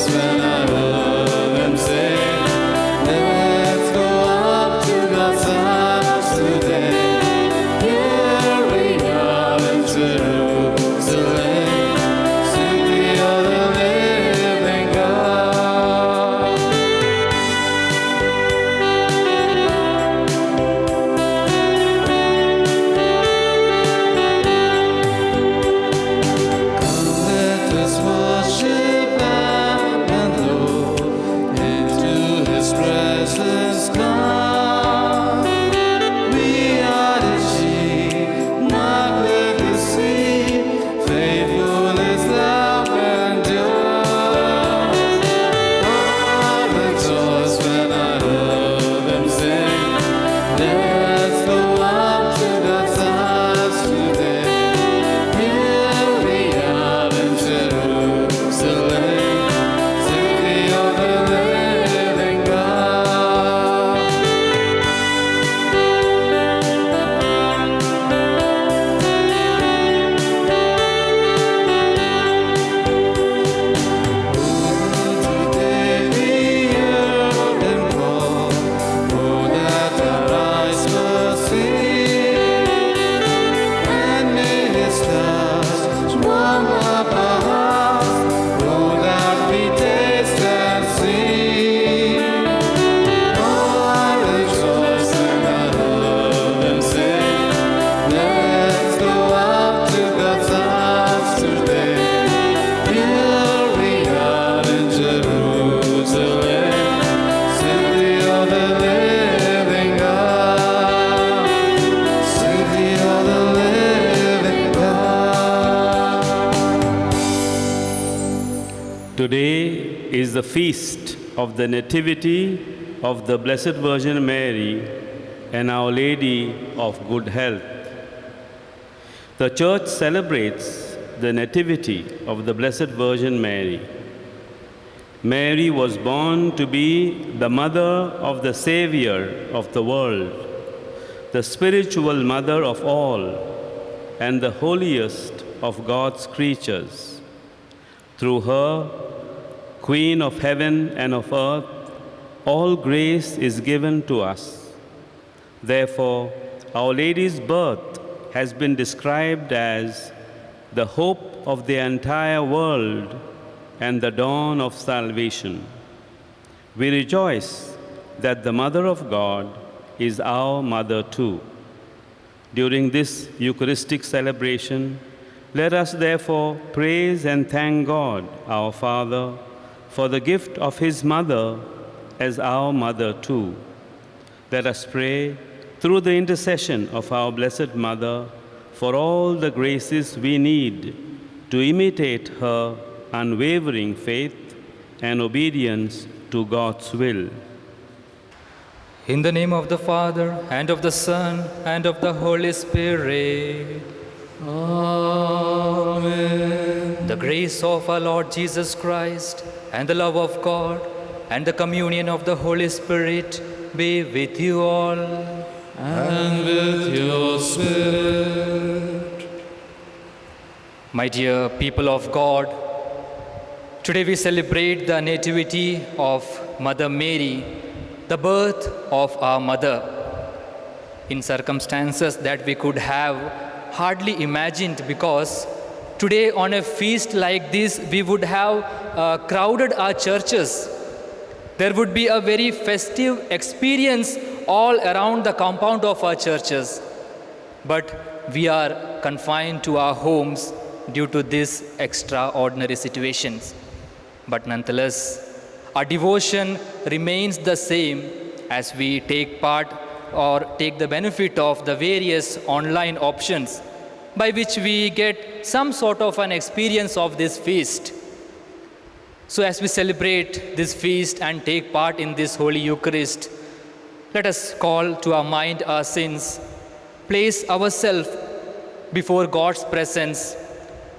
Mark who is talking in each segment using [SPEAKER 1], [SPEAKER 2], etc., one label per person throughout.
[SPEAKER 1] when I heard them say, let's go up to God's house today. Here we are in Jerusalem, city of the living God. Come, let us worship and Lord, into His presence come. We are the sheep, marked with the sea, faithful is love endures. Oh, rejoice when I heard them sing, let's go up to God's house today. Here we are in Jerusalem, city of the living God. Today we hear them call, oh, that our eyes will see, and may His stars warm up our hearts, oh, that we taste and see. Oh, I rejoice when I heard them say, let's go up to God's house today. Here we are in Jerusalem, city of the living God, city of the living God.
[SPEAKER 2] Today is the feast of the Nativity of the Blessed Virgin Mary and Our Lady of Good Health. The Church celebrates the Nativity of the Blessed Virgin Mary. Mary was born to be the mother of the Savior of the world, the spiritual mother of all, and the holiest of God's creatures. Through her, Queen of heaven and of earth, all grace is given to us. Therefore, Our Lady's birth has been described as the hope of the entire world and the dawn of salvation. We rejoice that the Mother of God is our mother too. During this Eucharistic celebration, let us therefore praise and thank God, our Father, for the gift of His mother as our mother too. Let us pray through the intercession of our Blessed Mother for all the graces we need to imitate her unwavering faith and obedience to God's will.
[SPEAKER 3] In the name of the Father, and of the Son, and of the Holy Spirit.
[SPEAKER 1] Amen.
[SPEAKER 3] The grace of our Lord Jesus Christ, and the love of God, and the communion of the Holy Spirit be with you all.
[SPEAKER 1] And with your spirit.
[SPEAKER 3] My dear people of God, today we celebrate the nativity of Mother Mary, the birth of our mother, in circumstances that we could have hardly imagined, because today on a feast like this we would have crowded our churches. There would be a very festive experience all around the compound of our churches. But we are confined to our homes due to these extraordinary situations. But nonetheless, our devotion remains the same as we take part or take the benefit of the various online options by which we get some sort of an experience of this feast. So as we celebrate this feast and take part in this Holy Eucharist, let us call to our mind our sins, place ourselves before God's presence,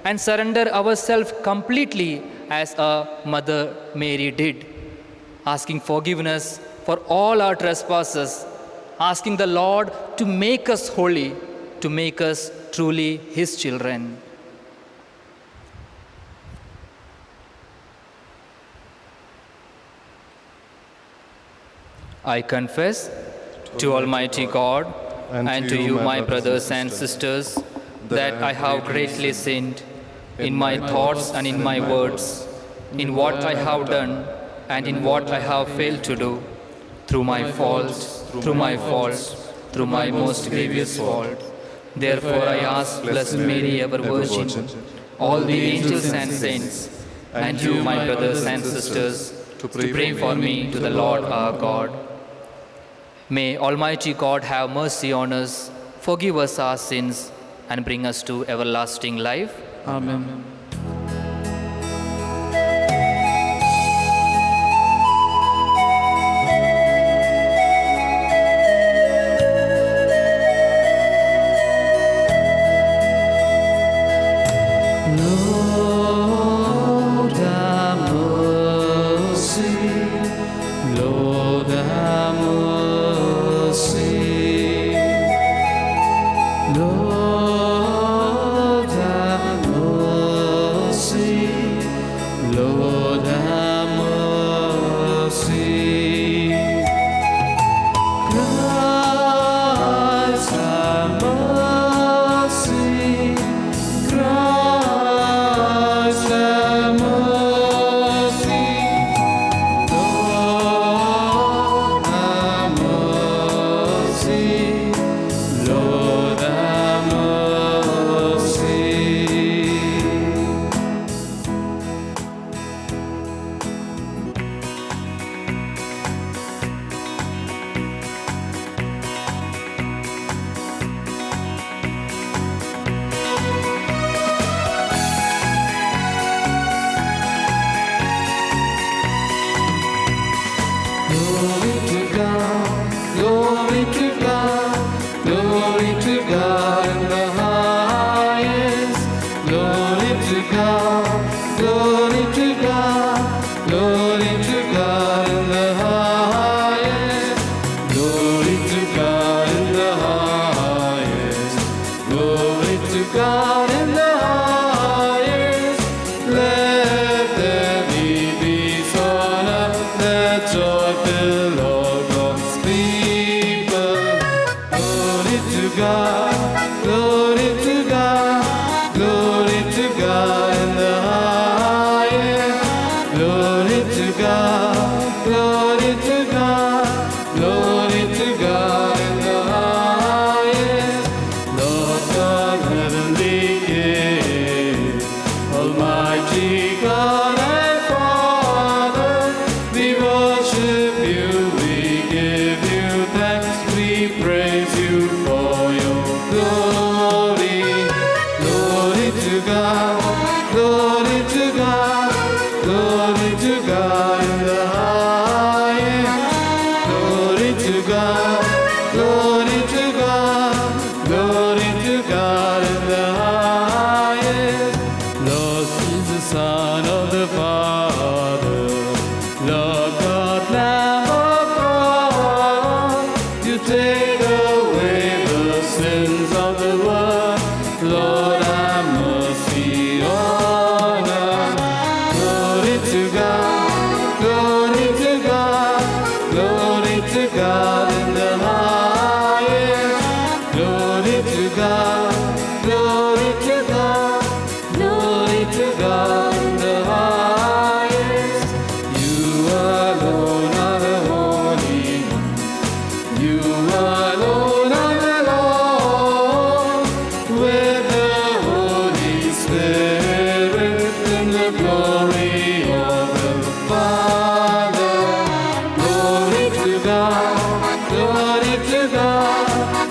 [SPEAKER 3] and surrender ourselves completely as our Mother Mary did, asking forgiveness for all our trespasses, asking the Lord to make us holy, to make us truly His children. I confess to Almighty God and to you, my brothers and sisters, that I have greatly sinned in my thoughts and in my words, in what I have done and in what I have failed to do, through my fault, through my most grievous fault. Therefore I ask Blessed Mary, ever Virgin, all the angels and saints, and you, my brothers and sisters, to pray for me to the Lord our God. May Almighty God have mercy on us, forgive us our sins, and bring us to everlasting life.
[SPEAKER 1] Amen. Lord have mercy, Lord have mercy, Lord have mercy, Lord have mercy. Christ have mercy, Christ have mercy, Lord have mercy, Lord have mercy. Glory to God, glory to God, glory to God in the highest. Glory to God, glory to God, glory to God in the highest. Glory to God in the highest. Glory to God in the highest. Let there be peace on earth, let joy fill all God's people. Glory to God, glory to God, glory to God in the highest. Glory to God, glory to God, glory to God in the highest. Lord God, heavenly King, Almighty God and Father, we worship you, we give you thanks, we praise you for your glory. Glory to God, glory to God, glory to God in the highest. Glory to God, glory to God, glory to God in the highest. Lord is the Son of the Father, Lord God, Lamb of God. You take away the sins of the world. Lord, have mercy on us. Glory to God, glory to God, glory to God in the highest. Glory to God, glory to God, glory to God in the highest. You alone are the Holy One. You alone are the Lord. With the Holy Spirit in the glory of the Father. Glory to God, glory to God,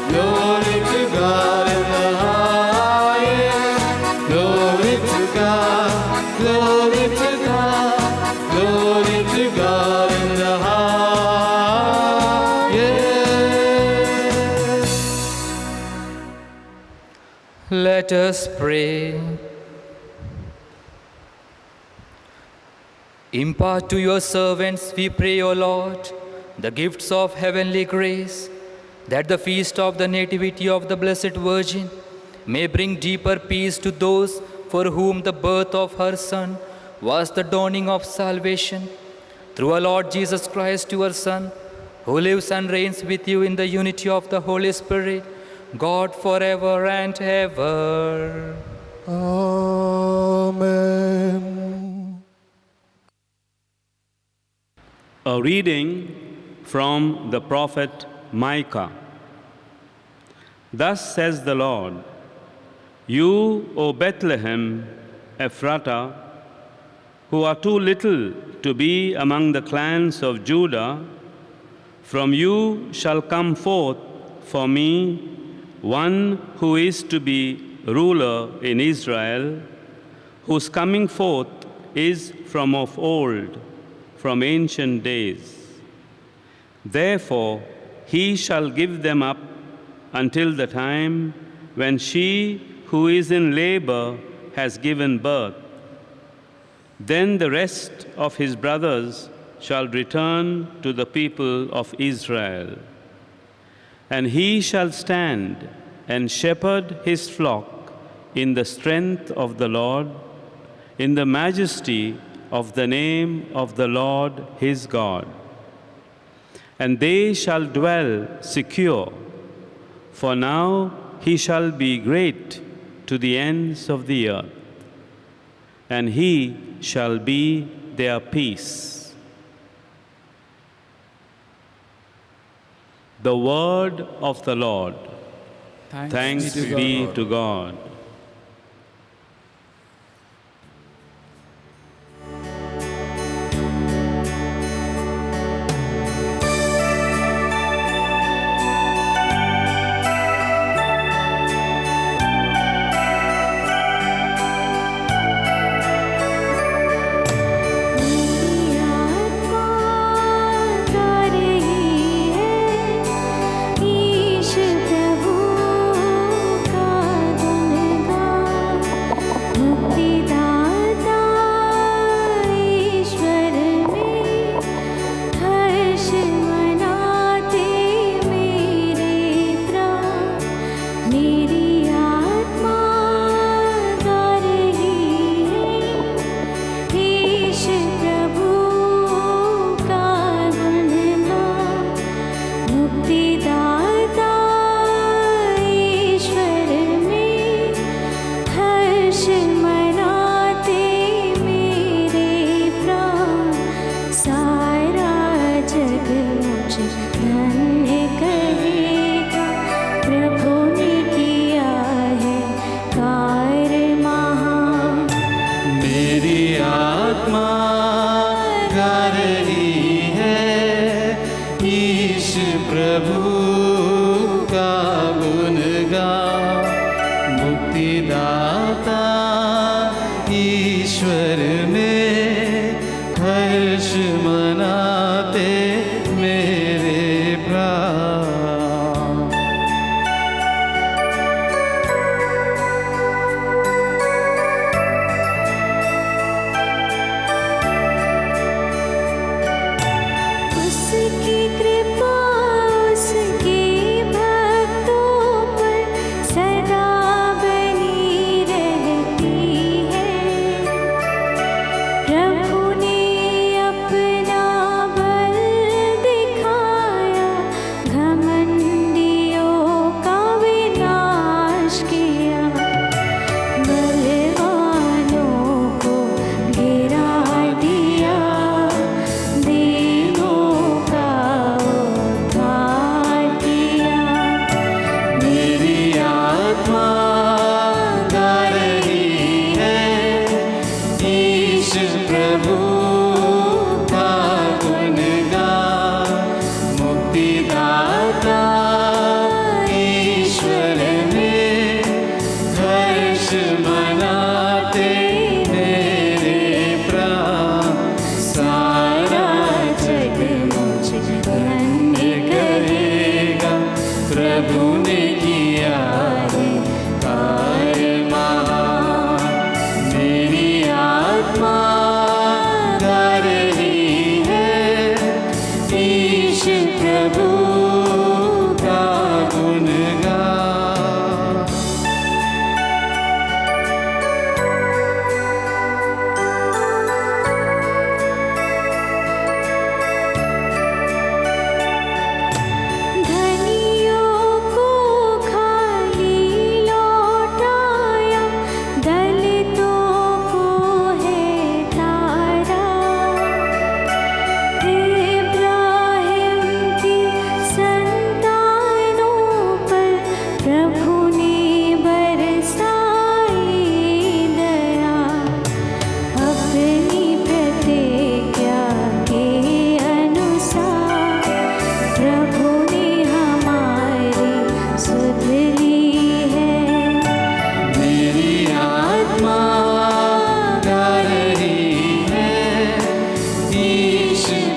[SPEAKER 1] glory to God in the highest. Glory to God, glory to God, glory to God in the highest.
[SPEAKER 3] Let us pray. Impart to your servants, we pray, O Lord, the gifts of heavenly grace, that the feast of the Nativity of the Blessed Virgin may bring deeper peace to those for whom the birth of her Son was the dawning of salvation. Through our Lord Jesus Christ, your Son, who lives and reigns with you in the unity of the Holy Spirit, God forever and ever.
[SPEAKER 1] Amen.
[SPEAKER 2] A reading from the prophet Micah. Thus says the Lord, "You, O Bethlehem, Ephratah, who are too little to be among the clans of Judah, from you shall come forth for me one who is to be ruler in Israel, whose coming forth is from of old, from ancient days. Therefore he shall give them up until the time when she who is in labor has given birth. Then the rest of his brothers shall return to the people of Israel. And he shall stand and shepherd his flock in the strength of the Lord, in the majesty of the name of the Lord his God. And they shall dwell secure, for now he shall be great to the ends of the earth, and he shall be their peace." The word of the Lord. Thanks be to God.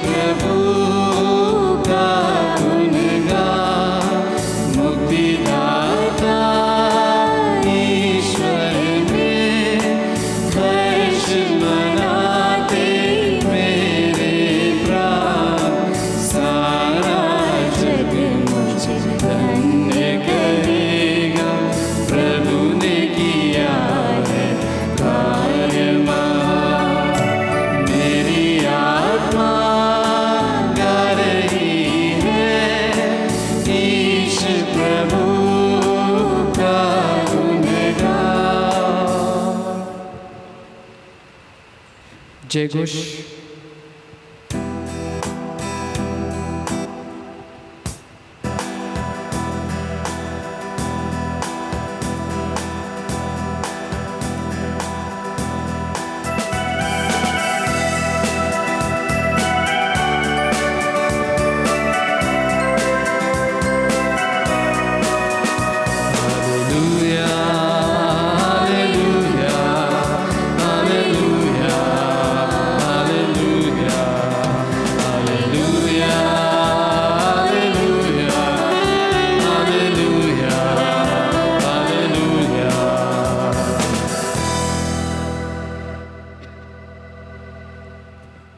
[SPEAKER 1] प्रभु का गुणगान, मुक्तिदाता ईश्वर में हर्ष मनाते मेरे प्राण। सारा जग मुझे धन्य कहेगा, प्रभु ने किया है कार्य महान। मेरी आत्मा गा रही है ईश प्रभु का गुणगान।
[SPEAKER 3] जय घोष।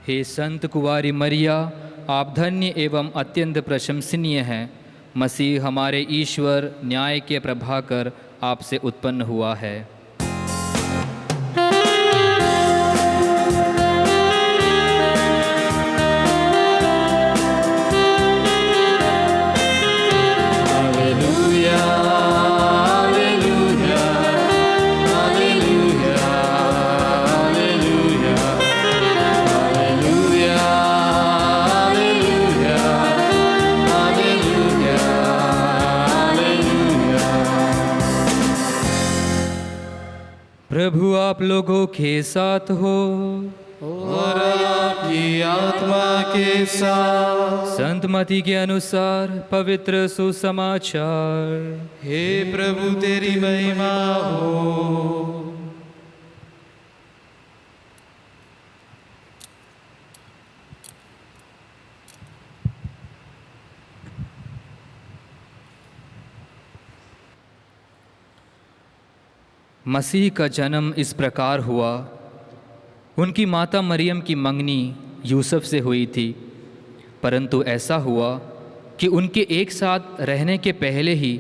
[SPEAKER 3] हे संत कुंवारी मरिया, आप धन्य एवं अत्यंत प्रशंसनीय हैं। मसीह हमारे ईश्वर न्याय के प्रभाकर आपसे उत्पन्न हुआ है।
[SPEAKER 1] Hallelujah, hallelujah, hallelujah, hallelujah, hallelujah, hallelujah, hallelujah, hallelujah.
[SPEAKER 3] प्रभु आप लोगों के साथ हो
[SPEAKER 1] और आपकी आत्मा के साथ।
[SPEAKER 3] संत मती के अनुसार पवित्र सुसमाचार।
[SPEAKER 1] हे प्रभु तेरी महिमा हो।
[SPEAKER 3] मसीह का जन्म इस प्रकार हुआ। उनकी माता मरियम की मंगनी यूसुफ से हुई थी, परंतु ऐसा हुआ कि उनके एक साथ रहने के पहले ही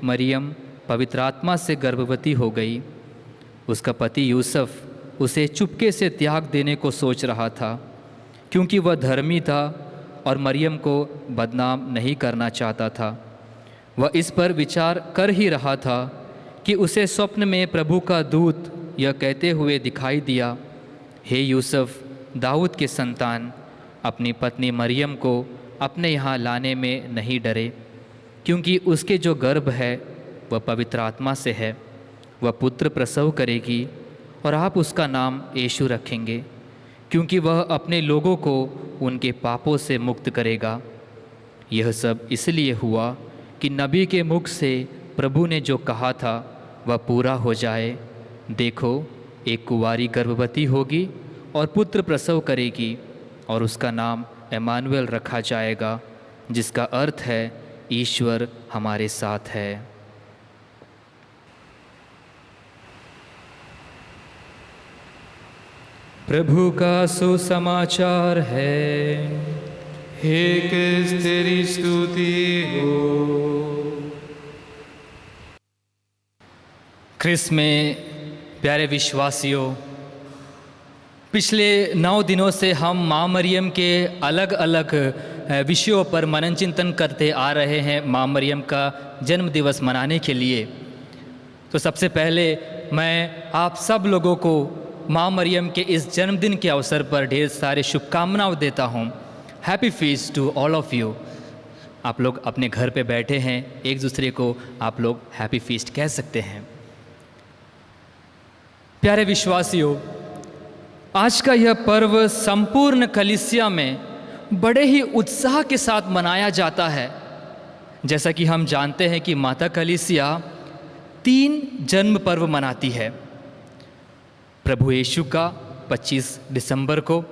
[SPEAKER 3] मरियम पवित्र आत्मा से गर्भवती हो गई। उसका पति यूसुफ उसे चुपके से त्याग देने को सोच रहा था, क्योंकि वह धर्मी था और मरियम को बदनाम नहीं करना चाहता था। वह इस पर विचार कर ही रहा था कि उसे स्वप्न में प्रभु का दूत यह कहते हुए दिखाई दिया, हे यूसुफ, दाऊद के संतान, अपनी पत्नी मरियम को अपने यहाँ लाने में नहीं डरे, क्योंकि उसके जो गर्भ है वह पवित्र आत्मा से है। वह पुत्र प्रसव करेगी और आप उसका नाम यीशु रखेंगे, क्योंकि वह अपने लोगों को उनके पापों से मुक्त करेगा। यह सब इसलिए हुआ कि नबी के मुख से प्रभु ने जो कहा था वह पूरा हो जाए। देखो, एक कुंवारी गर्भवती होगी और पुत्र प्रसव करेगी और उसका नाम इम्मानुएल रखा जाएगा, जिसका अर्थ है ईश्वर हमारे साथ है। प्रभु का सुसमाचार है।
[SPEAKER 1] हे क्रिस्त तेरी स्तुति हो।
[SPEAKER 3] क्रिस्त में प्यारे विश्वासियों, पिछले 9 दिनों से हम माँ मरियम के अलग अलग विषयों पर मनन चिंतन करते आ रहे हैं माँ मरियम का जन्म दिवस मनाने के लिए। तो सबसे पहले मैं आप सब लोगों को माँ मरियम के इस जन्मदिन के अवसर पर ढेर सारे शुभकामनाएं देता हूँ। Happy feast to all of you. आप लोग अपने घर पे बैठे हैं, एक दूसरे को आप लोग हैप्पी फीस्ट कह सकते हैं। प्यारे विश्वासियों, आज का यह पर्व संपूर्ण कलीसिया में बड़े ही उत्साह के साथ मनाया जाता है। जैसा कि हम जानते हैं कि माता कलीसिया 3 जन्म पर्व मनाती है। प्रभु यीशु का 25 दिसंबर को,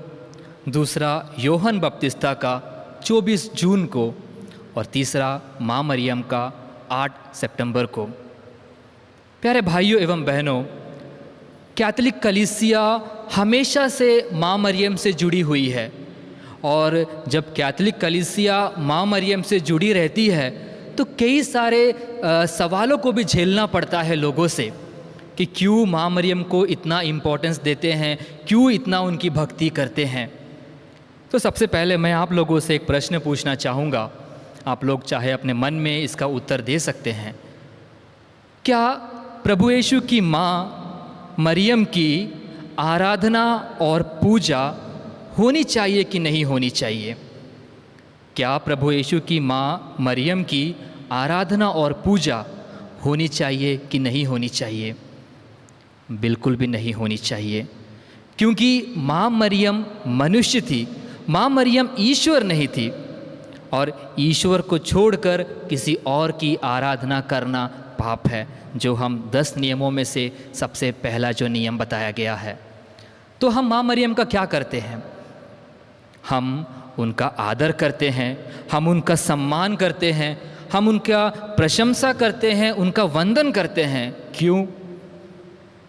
[SPEAKER 3] दूसरा योहन बपतिस्ता का 24 जून को और तीसरा माँ मरियम का 8 सितंबर को। प्यारे भाइयों एवं बहनों, कैथोलिक कलीसिया हमेशा से माँ मरियम से जुड़ी हुई है और जब कैथोलिक कलीसिया माँ मरियम से जुड़ी रहती है तो कई सारे सवालों को भी झेलना पड़ता है लोगों से कि क्यों माँ मरियम को इतना इम्पोर्टेंस देते हैं, क्यों इतना उनकी भक्ति करते हैं। तो सबसे पहले मैं आप लोगों से एक प्रश्न पूछना चाहूँगा, आप लोग चाहे अपने मन में इसका उत्तर दे सकते हैं। क्या प्रभु यीशु की माँ मरियम की आराधना और पूजा होनी चाहिए कि नहीं होनी चाहिए? क्या प्रभु यीशु की माँ मरियम की आराधना और पूजा होनी चाहिए कि नहीं होनी चाहिए? बिल्कुल भी नहीं होनी चाहिए, क्योंकि माँ मरियम मनुष्य थी, माँ मरियम ईश्वर नहीं थी और ईश्वर को छोड़कर किसी और की आराधना करना पाप है, जो हम 10 नियमों में से सबसे पहला जो नियम बताया गया है। तो हम माँ मरियम का क्या करते हैं? हम उनका आदर करते हैं, हम उनका सम्मान करते हैं, हम उनका प्रशंसा करते हैं, उनका वंदन करते हैं। क्यों?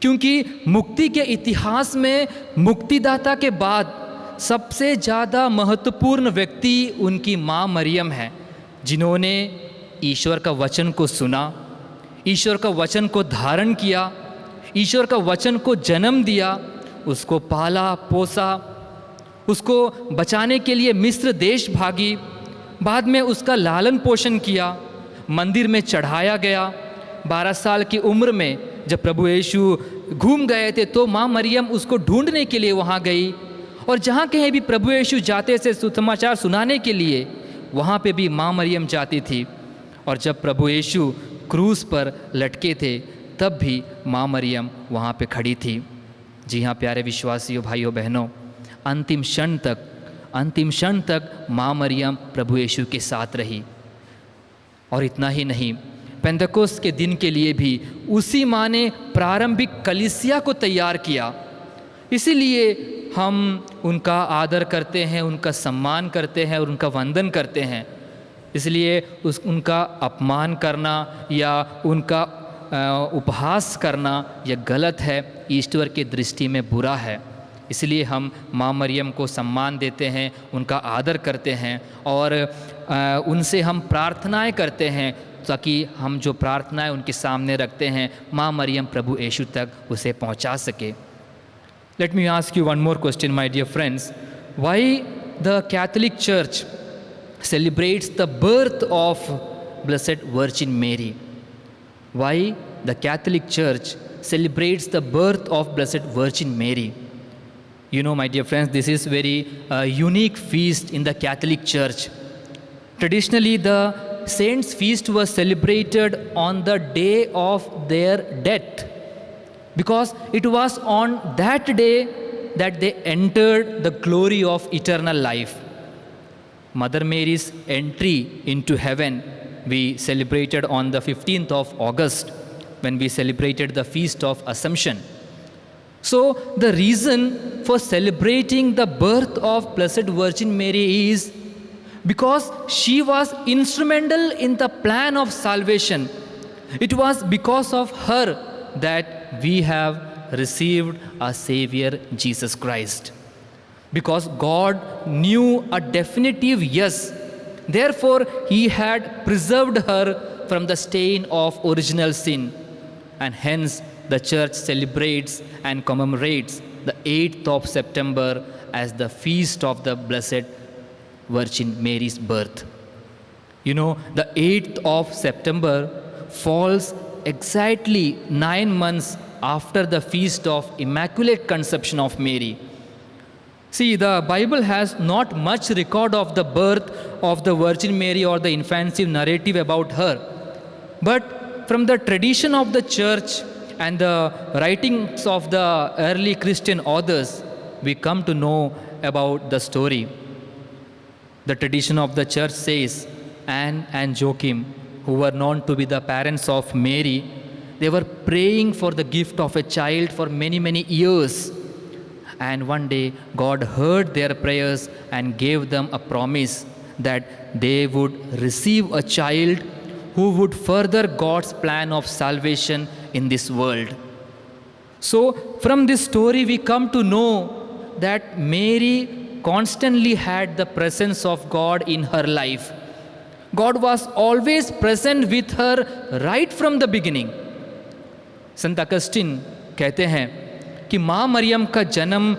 [SPEAKER 3] क्योंकि मुक्ति के इतिहास में मुक्तिदाता के बाद सबसे ज़्यादा महत्वपूर्ण व्यक्ति उनकी माँ मरियम है, जिन्होंने ईश्वर का वचन को सुना, ईश्वर का वचन को धारण किया, ईश्वर का वचन को जन्म दिया, उसको पाला पोसा, उसको बचाने के लिए मिस्र देश भागी, बाद में उसका लालन पोषण किया, मंदिर में चढ़ाया गया। 12 साल की उम्र में जब प्रभु यीशु घूम गए थे तो माँ मरियम उसको ढूंढने के लिए वहाँ गई और जहाँ कहीं भी प्रभु यीशु जाते थे सुसमाचार सुनाने के लिए, वहाँ पे भी माँ मरियम जाती थी। और जब प्रभु यीशु क्रूस पर लटके थे तब भी माँ मरियम वहाँ पे खड़ी थी। जी हाँ प्यारे विश्वासियों, भाइयों बहनों, अंतिम क्षण तक माँ मरियम प्रभु यीशु के साथ रही। और इतना ही नहीं, पेंतकोस्त के दिन के लिए भी उसी माँ ने प्रारंभिक कलीसिया को तैयार किया। इसीलिए हम उनका आदर करते हैं, उनका सम्मान करते हैं और उनका वंदन करते हैं। इसलिए उनका अपमान करना या उनका उपहास करना यह गलत है, ईश्वर की दृष्टि में बुरा है। इसलिए हम माँ मरियम को सम्मान देते हैं, उनका आदर करते हैं और उनसे हम प्रार्थनाएं करते हैं, ताकि हम जो प्रार्थनाएं उनके सामने रखते हैं माँ मरियम प्रभु यीशु तक उसे पहुंचा सके। Let me ask you one more question my dear friends, why the Catholic church celebrates the birth of Blessed Virgin Mary? Why the Catholic Church celebrates the birth of Blessed Virgin Mary? You know, my dear friends, this is very unique feast in the Catholic Church. Traditionally, the saints' feast was celebrated on the day of their death, because it was on that day that they entered the glory of eternal life. Mother Mary's entry into heaven we celebrated on the 15th of August when we celebrated the Feast of Assumption. So the reason for celebrating the birth of Blessed Virgin Mary is because she was instrumental in the plan of salvation. It was because of her that we have received a Savior, Jesus Christ. Because God knew a definitive yes, therefore He had preserved her from the stain of original sin, and hence the Church celebrates and commemorates the 8th of September as the feast of the Blessed Virgin Mary's birth. You know, the 8th of September falls exactly 9 months after the feast of Immaculate Conception of Mary. See, the Bible has not much record of the birth of the Virgin Mary or the infancy narrative about her. But from the tradition of the church and the writings of the early Christian authors, we come to know about the story. The tradition of the church says Anne and Joachim, who were known to be the parents of Mary, they were praying for the gift of a child for many, many years. and one day God heard their prayers and gave them a promise that they would receive a child who would further God's plan of salvation in this world. So from this story we come to know that Mary constantly had the presence of God in her life. God was always present with her right from the beginning. Sant Augustine कहते हैं कि माँ मरियम का जन्म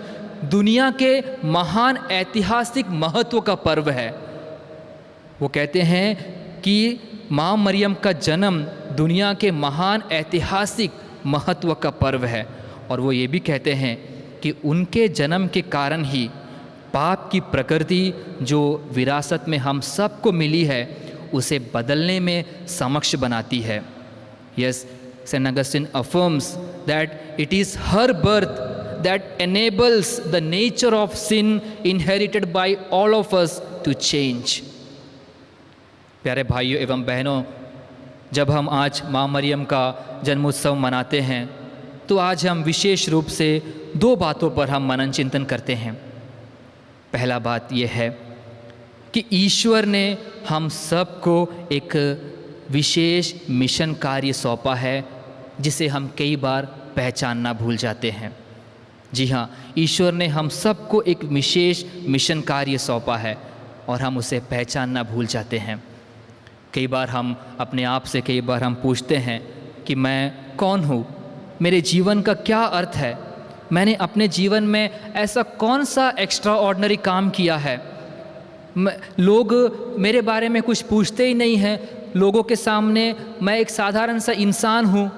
[SPEAKER 3] दुनिया के महान ऐतिहासिक महत्व का पर्व है। वो कहते हैं कि माँ मरियम का जन्म दुनिया के महान ऐतिहासिक महत्व का पर्व है, और वो ये भी कहते हैं कि उनके जन्म के कारण ही पाप की प्रकृति जो विरासत में हम सबको मिली है उसे बदलने में समक्ष बनाती है। Yes, saint Augustine affirms that it is her birth that enables the nature of sin inherited by all of us to change. प्यारे भाइयों एवं बहनों, जब हम आज माँ मरियम का जन्मोत्सव मनाते हैं तो आज हम विशेष रूप से दो बातों पर हम मनन चिंतन करते हैं। पहला बात यह है कि ईश्वर ने हम सबको एक विशेष मिशन कार्य सौंपा है जिसे हम कई बार पहचानना भूल जाते हैं। जी हाँ, ईश्वर ने हम सबको एक विशेष मिशन कार्य सौंपा है और हम उसे पहचानना भूल जाते हैं। कई बार हम अपने आप से कई बार हम पूछते हैं कि मैं कौन हूँ, मेरे जीवन का क्या अर्थ है, मैंने अपने जीवन में ऐसा कौन सा एक्स्ट्रा ऑर्डिनरी काम किया है। लोग मेरे बारे में कुछ पूछते ही नहीं हैं, लोगों के सामने मैं एक साधारण सा इंसान हूँ,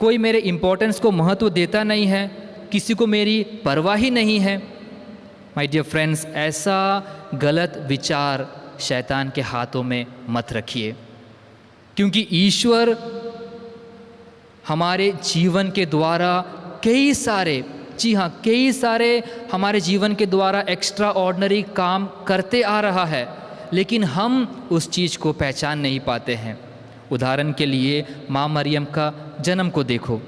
[SPEAKER 3] कोई मेरे इम्पोर्टेंस को महत्व देता नहीं है, किसी को मेरी परवाह ही नहीं है। माय डियर फ्रेंड्स, ऐसा गलत विचार शैतान के हाथों में मत रखिए, क्योंकि ईश्वर हमारे जीवन के द्वारा कई सारे, जी हाँ, कई सारे हमारे जीवन के द्वारा एक्स्ट्रा ऑर्डिनरी काम करते आ रहा है, लेकिन हम उस चीज़ को पहचान नहीं पाते हैं। उदाहरण के लिए माँ मरियम का जन्म को देखो।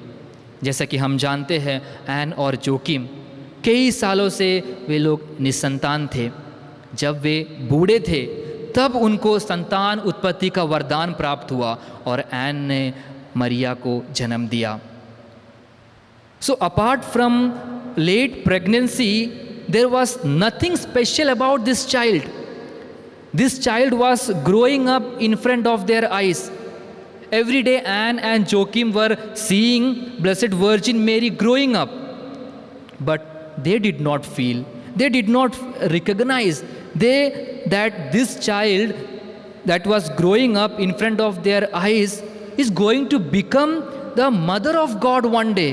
[SPEAKER 3] जैसा कि हम जानते हैं, ऐन और जोकिम कई सालों से वे लोग निसंतान थे। जब वे बूढ़े थे तब उनको संतान उत्पत्ति का वरदान प्राप्त हुआ और ऐन ने मरिया को जन्म दिया। So apart from late pregnancy there was nothing special about this child. This child was growing up in front of their eyes. Every day Anne and Joachim were seeing Blessed Virgin Mary growing up. But they did not feel, they did not recognize that this child that was growing up in front of their eyes is going to become the mother of God one day.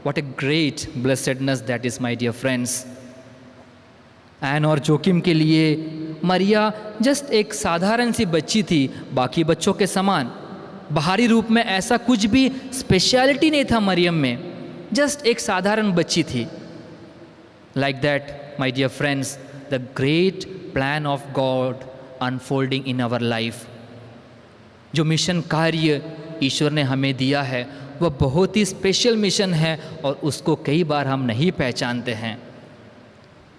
[SPEAKER 3] What a great blessedness that is, my dear friends. ऐन और Joachim के लिए मरिया just एक साधारण सी बच्ची थी, बाकी बच्चों के समान। बाहरी रूप में ऐसा कुछ भी स्पेशलिटी नहीं था मरियम में, जस्ट एक साधारण बच्ची थी। Like that my dear friends, the great plan of God unfolding in our life. जो मिशन कार्य ईश्वर ने हमें दिया है वह बहुत ही स्पेशल मिशन है और उसको कई बार हम नहीं पहचानते हैं।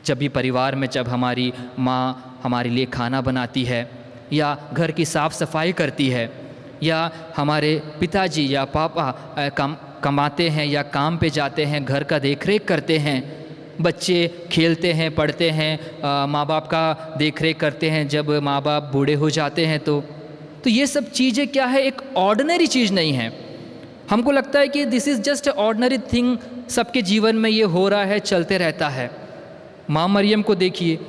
[SPEAKER 3] जब भी परिवार में जब हमारी माँ हमारे लिए खाना बनाती है या घर की साफ़ सफाई करती है या हमारे पिताजी या पापा कमाते हैं या काम पे जाते हैं, घर का देखरेख करते हैं, बच्चे खेलते हैं, पढ़ते हैं, माँ बाप का देखरेख करते हैं, जब माँ बाप बूढ़े हो जाते हैं तो ये सब चीज़ें क्या है, एक ऑर्डिनरी चीज़ नहीं है। हमको लगता है कि this is just a ordinary thing, सबके जीवन में ये हो रहा है, चलते रहता है। माँ मरियम को देखिए,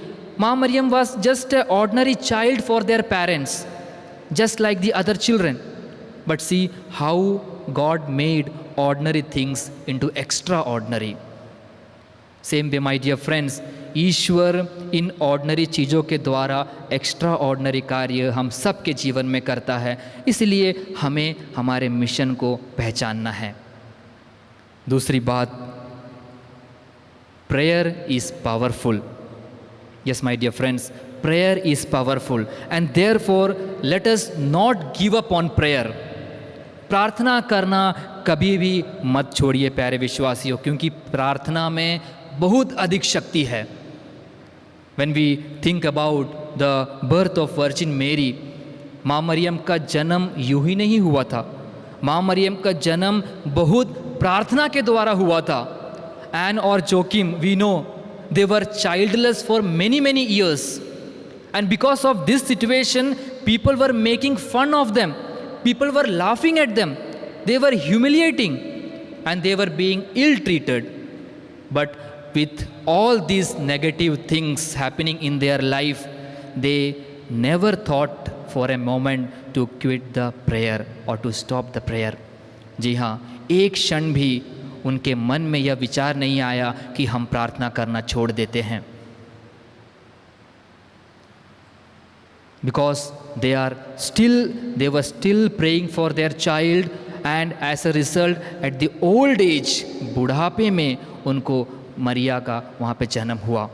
[SPEAKER 3] माँ Mariam was just a ordinary child for their parents, just like the other children, but see how God made ordinary things into extraordinary. Same way my dear friends, ईश्वर इन ऑर्डिनरी चीज़ों के द्वारा extra ordinary कार्य हम सबके जीवन में करता है, इसलिए हमें हमारे मिशन को पहचानना है। दूसरी बात, prayer is powerful. Yes, my dear friends, prayer is powerful, and therefore let us not give up on prayer. प्रार्थना करना कभी भी मत छोड़िए प्यारे विश्वासियों, क्योंकि प्रार्थना में बहुत अधिक शक्ति है। When we think about the birth of Virgin Mary, माँ मरियम का जन्म यूं ही नहीं हुआ था। माँ मरियम का जन्म बहुत प्रार्थना के द्वारा हुआ था। एन और Joachim, we know they were childless for many years, and because of this situation people were making fun of them, people were laughing at them, they were humiliating and they were being ill treated. But with all these negative things happening in their life, they never thought for a moment to quit the prayer or to stop the prayer. जी हाँ, एक क्षण भी उनके मन में यह विचार नहीं आया कि हम प्रार्थना करना छोड़ देते हैं। Because they were still praying for their child, and as a result at the old age, बुढ़ापे में उनको मरिया का वहाँ पे जन्म हुआ।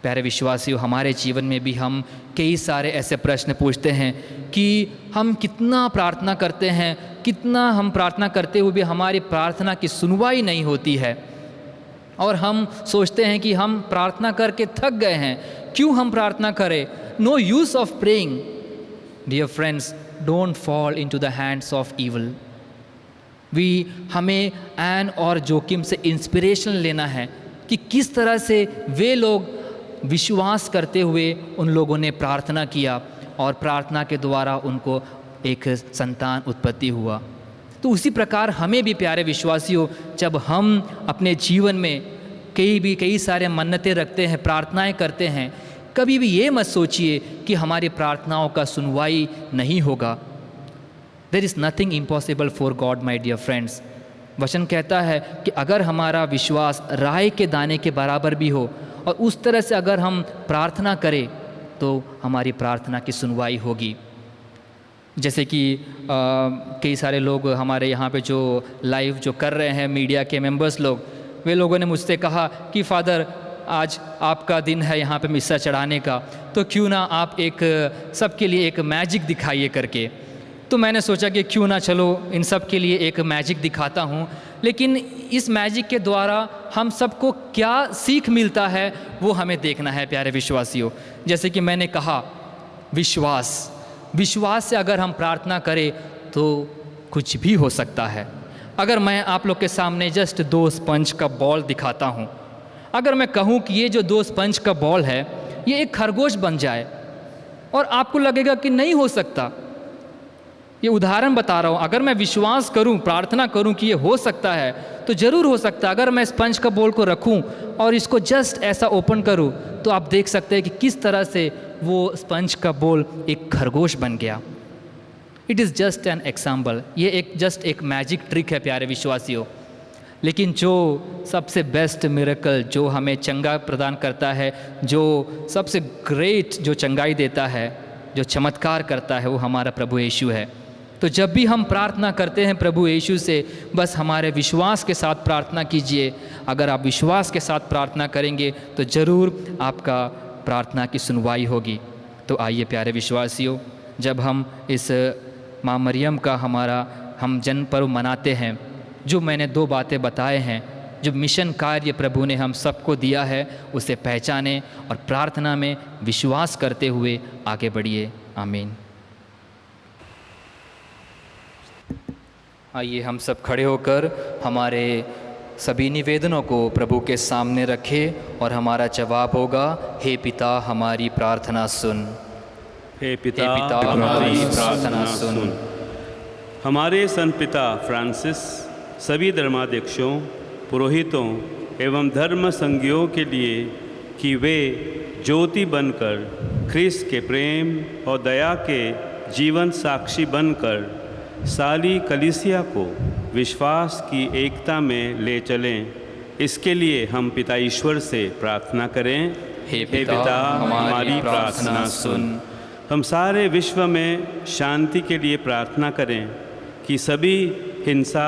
[SPEAKER 3] प्यारे विश्वासियों, हमारे जीवन में भी हम कई सारे ऐसे प्रश्न पूछते हैं कि हम कितना प्रार्थना करते हैं, कितना हम प्रार्थना करते हुए भी हमारी प्रार्थना की सुनवाई नहीं होती है, और हम सोचते हैं कि हम प्रार्थना करके थक गए हैं, क्यों हम प्रार्थना करें। No use of praying. Dear friends, don't fall into the hands of evil. हमें एन और जोकिम से इंस्पिरेशन लेना है कि किस तरह से वे लोग विश्वास करते हुए उन लोगों ने प्रार्थना किया और प्रार्थना के द्वारा उनको एक संतान उत्पत्ति हुआ। तो उसी प्रकार हमें भी प्यारे विश्वासियों, जब हम अपने जीवन में कई सारे मन्नतें रखते हैं, प्रार्थनाएं करते हैं, कभी भी ये मत सोचिए कि हमारी प्रार्थनाओं का सुनवाई नहीं होगा। There is nothing impossible for God my dear friends. वचन कहता है कि अगर हमारा विश्वास राई के दाने के बराबर भी हो और उस तरह से अगर हम प्रार्थना करें तो हमारी प्रार्थना की सुनवाई होगी। जैसे कि कई सारे लोग हमारे यहाँ पे जो लाइव जो कर रहे हैं, मीडिया के मेंबर्स लोग, वे लोगों ने मुझसे कहा कि फादर आज आपका दिन है यहाँ पे मिस्सा चढ़ाने का, तो क्यों ना आप एक सबके लिए एक मैजिक दिखाइए करके। तो मैंने सोचा कि क्यों ना चलो इन सब के लिए एक मैजिक दिखाता हूँ, लेकिन इस मैजिक के द्वारा हम सबको क्या सीख मिलता है वो हमें देखना है प्यारे विश्वासियों। जैसे कि मैंने कहा, विश्वास से अगर हम प्रार्थना करें तो कुछ भी हो सकता है। अगर मैं आप लोग के सामने जस्ट 2 स्पंज का बॉल दिखाता हूँ, अगर मैं कहूँ कि ये जो 2 स्पंज का बॉल है ये एक खरगोश बन जाए, और आपको लगेगा कि नहीं हो सकता। ये उदाहरण बता रहा हूँ, अगर मैं विश्वास करूँ, प्रार्थना करूँ कि ये हो सकता है तो ज़रूर हो सकता है। अगर मैं स्पंज का बॉल को रखूँ और इसको जस्ट ऐसा ओपन करूँ तो आप देख सकते हैं कि किस तरह से वो स्पंज का बॉल एक खरगोश बन गया। It is just an example, ये जस्ट एक मैजिक ट्रिक है प्यारे विश्वासियों। लेकिन जो सबसे बेस्ट मिरेकल, जो हमें चंगा प्रदान करता है, जो सबसे ग्रेट जो चंगाई देता है, जो चमत्कार करता है, वो हमारा प्रभु यीशु है। तो जब भी हम प्रार्थना करते हैं प्रभु यीशु से, बस हमारे विश्वास के साथ प्रार्थना कीजिए। अगर आप विश्वास के साथ प्रार्थना करेंगे तो ज़रूर आपका प्रार्थना की सुनवाई होगी। तो आइए प्यारे विश्वासियों, जब हम इस माँ मरियम का हम जन्म पर्व मनाते हैं, जो मैंने 2 बातें बताए हैं, जो मिशन कार्य प्रभु ने हम सबको दिया है, उसे पहचानें और प्रार्थना में विश्वास करते हुए आगे बढ़िए। आमीन। आइए हम सब खड़े होकर हमारे सभी निवेदनों को प्रभु के सामने रखें और हमारा जवाब होगा, हे पिता हमारी प्रार्थना सुन।
[SPEAKER 2] हे पिता
[SPEAKER 3] हमारी प्रार्थना सुन।
[SPEAKER 2] हमारे संत पिता फ्रांसिस सभी धर्माध्यक्षों, पुरोहितों एवं धर्म संज्ञों के लिए कि वे ज्योति बनकर ख्रिस्त के प्रेम और दया के जीवन साक्षी बनकर सारी कलीसिया को विश्वास की एकता में ले चलें, इसके लिए हम पिता ईश्वर से प्रार्थना करें।
[SPEAKER 3] हे पिता हमारी प्रार्थना सुन।
[SPEAKER 2] हम सारे विश्व में शांति के लिए प्रार्थना करें कि सभी हिंसा,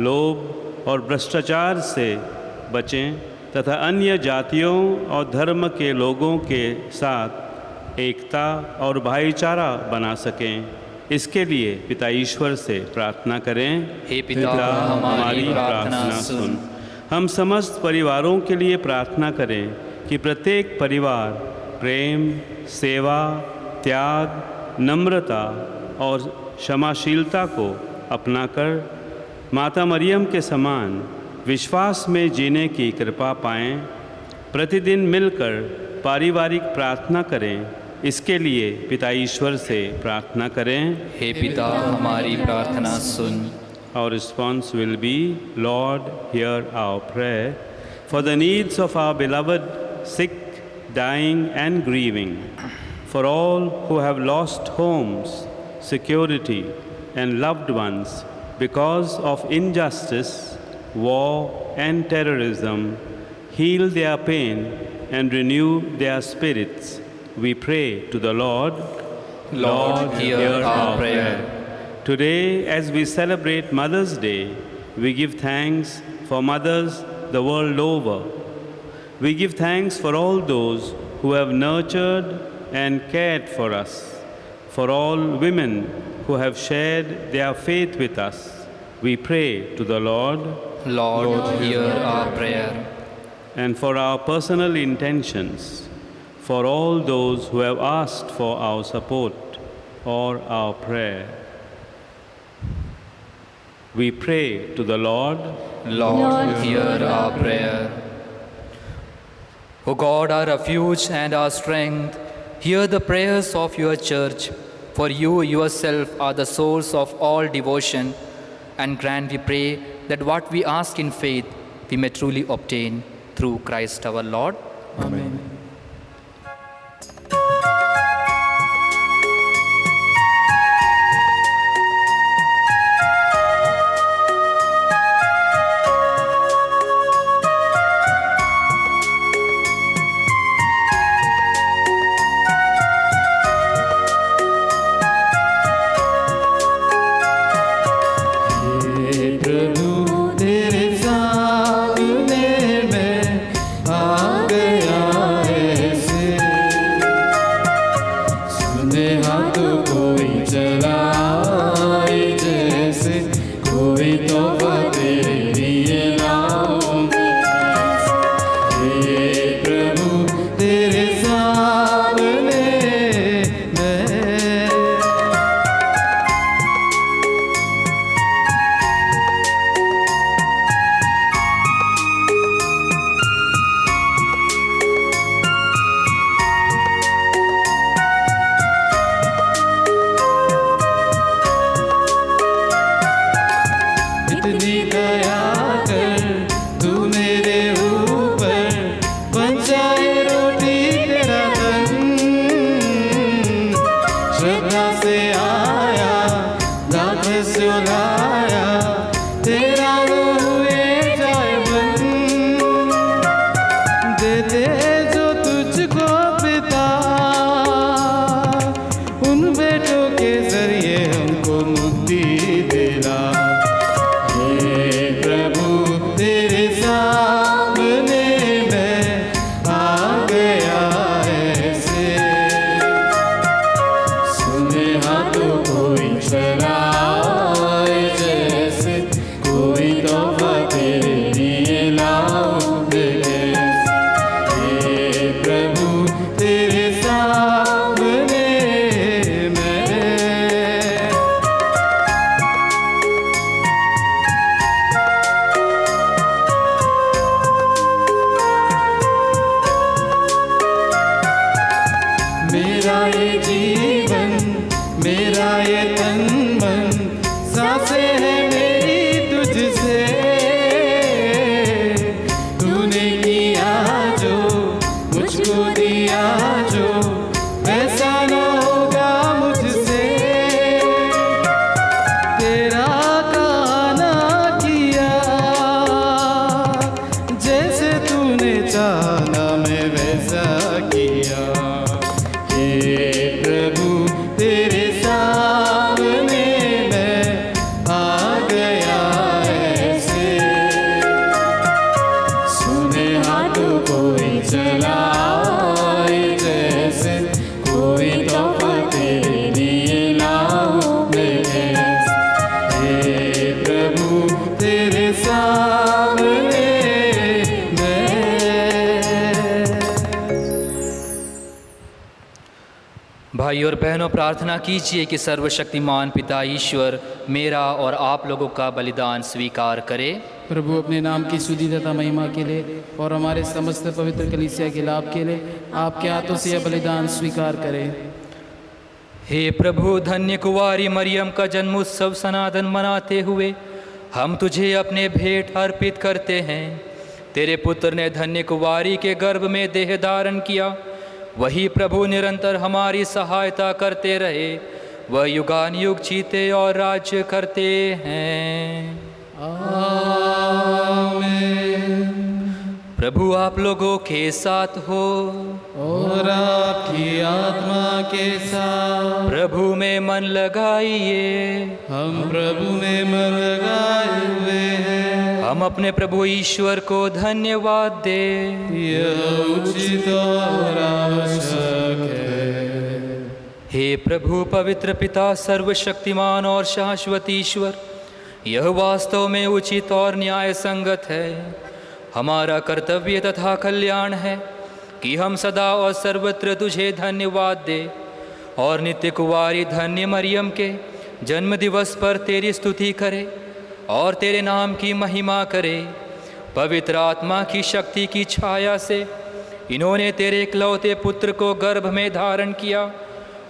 [SPEAKER 2] लोभ और भ्रष्टाचार से बचें तथा अन्य जातियों और धर्म के लोगों के साथ एकता और भाईचारा बना सकें। इसके लिए पिता ईश्वर से प्रार्थना करें।
[SPEAKER 3] हे पिता, हमारी प्रार्थना सुन।
[SPEAKER 2] हम समस्त परिवारों के लिए प्रार्थना करें कि प्रत्येक परिवार प्रेम, सेवा, त्याग, नम्रता और क्षमाशीलता को अपनाकर माता मरियम के समान विश्वास में जीने की कृपा पाएं। प्रतिदिन मिलकर पारिवारिक प्रार्थना करें, इसके लिए पिता ईश्वर से प्रार्थना करें।
[SPEAKER 3] हे पिता, हमारी प्रार्थना सुन।
[SPEAKER 2] Our response will be, Lord, hear our prayer for the needs of our beloved sick, dying and grieving, for all who have lost homes, security and loved ones because of injustice, war and terrorism. Heal their pain and renew their spirits. We pray to the Lord.
[SPEAKER 3] Lord, hear our prayer.
[SPEAKER 2] Today, as we celebrate Mother's Day, we give thanks for mothers the world over. We give thanks for all those who have nurtured and cared for us, for all women who have shared their faith with us. We pray to the Lord.
[SPEAKER 3] Lord, hear our prayer.
[SPEAKER 2] And for our personal intentions, for all those who have asked for our support or our prayer. We pray to the Lord.
[SPEAKER 3] Lord, hear our prayer. O God, our refuge and our strength, hear the prayers of your church, for you yourself are the source of all devotion, and grant, we pray, that what we ask in faith we may truly obtain through Christ our Lord.
[SPEAKER 1] Amen. कोई चलाए
[SPEAKER 3] भाई और बहनों, प्रार्थना कीजिए कि सर्वशक्तिमान पिता ईश्वर मेरा और आप लोगों का बलिदान स्वीकार करे।
[SPEAKER 1] प्रभु अपने नाम की स्तुति तथा महिमा के लिए और हमारे समस्त पवित्र कलीसिया के लाभ के लिए आपके हाथों से यह बलिदान स्वीकार करें।
[SPEAKER 3] हे प्रभु, धन्य कुंवारी मरियम का जन्म उत्सव सनातन मनाते हुए हम तुझे अपने भेंट अर्पित करते हैं। तेरे पुत्र ने धन्य कुंवारी के गर्भ में देह धारण किया, वही प्रभु निरंतर हमारी सहायता करते रहे। वह युगान युग जीते और राज्य करते हैं।
[SPEAKER 1] आमीन।
[SPEAKER 3] प्रभु आप लोगों के साथ हो
[SPEAKER 1] और आपकी आत्मा के साथ।
[SPEAKER 3] प्रभु में मन लगाइए।
[SPEAKER 1] हम प्रभु में मन लगाए हुए हैं।
[SPEAKER 3] हम अपने प्रभु ईश्वर को धन्यवाद दे।
[SPEAKER 1] यह उचित और आवश्यक है।
[SPEAKER 3] हे प्रभु पवित्र पिता, सर्वशक्तिमान और शाश्वत ईश्वर, यह वास्तव में उचित और न्याय संगत है। हमारा कर्तव्य तथा कल्याण है कि हम सदा और सर्वत्र तुझे धन्यवाद दे और नित्य कुंवारी धन्य मरियम के जन्म दिवस पर तेरी स्तुति करे और तेरे नाम की महिमा करे। पवित्र आत्मा की शक्ति की छाया से इन्होंने तेरे इकलौते पुत्र को गर्भ में धारण किया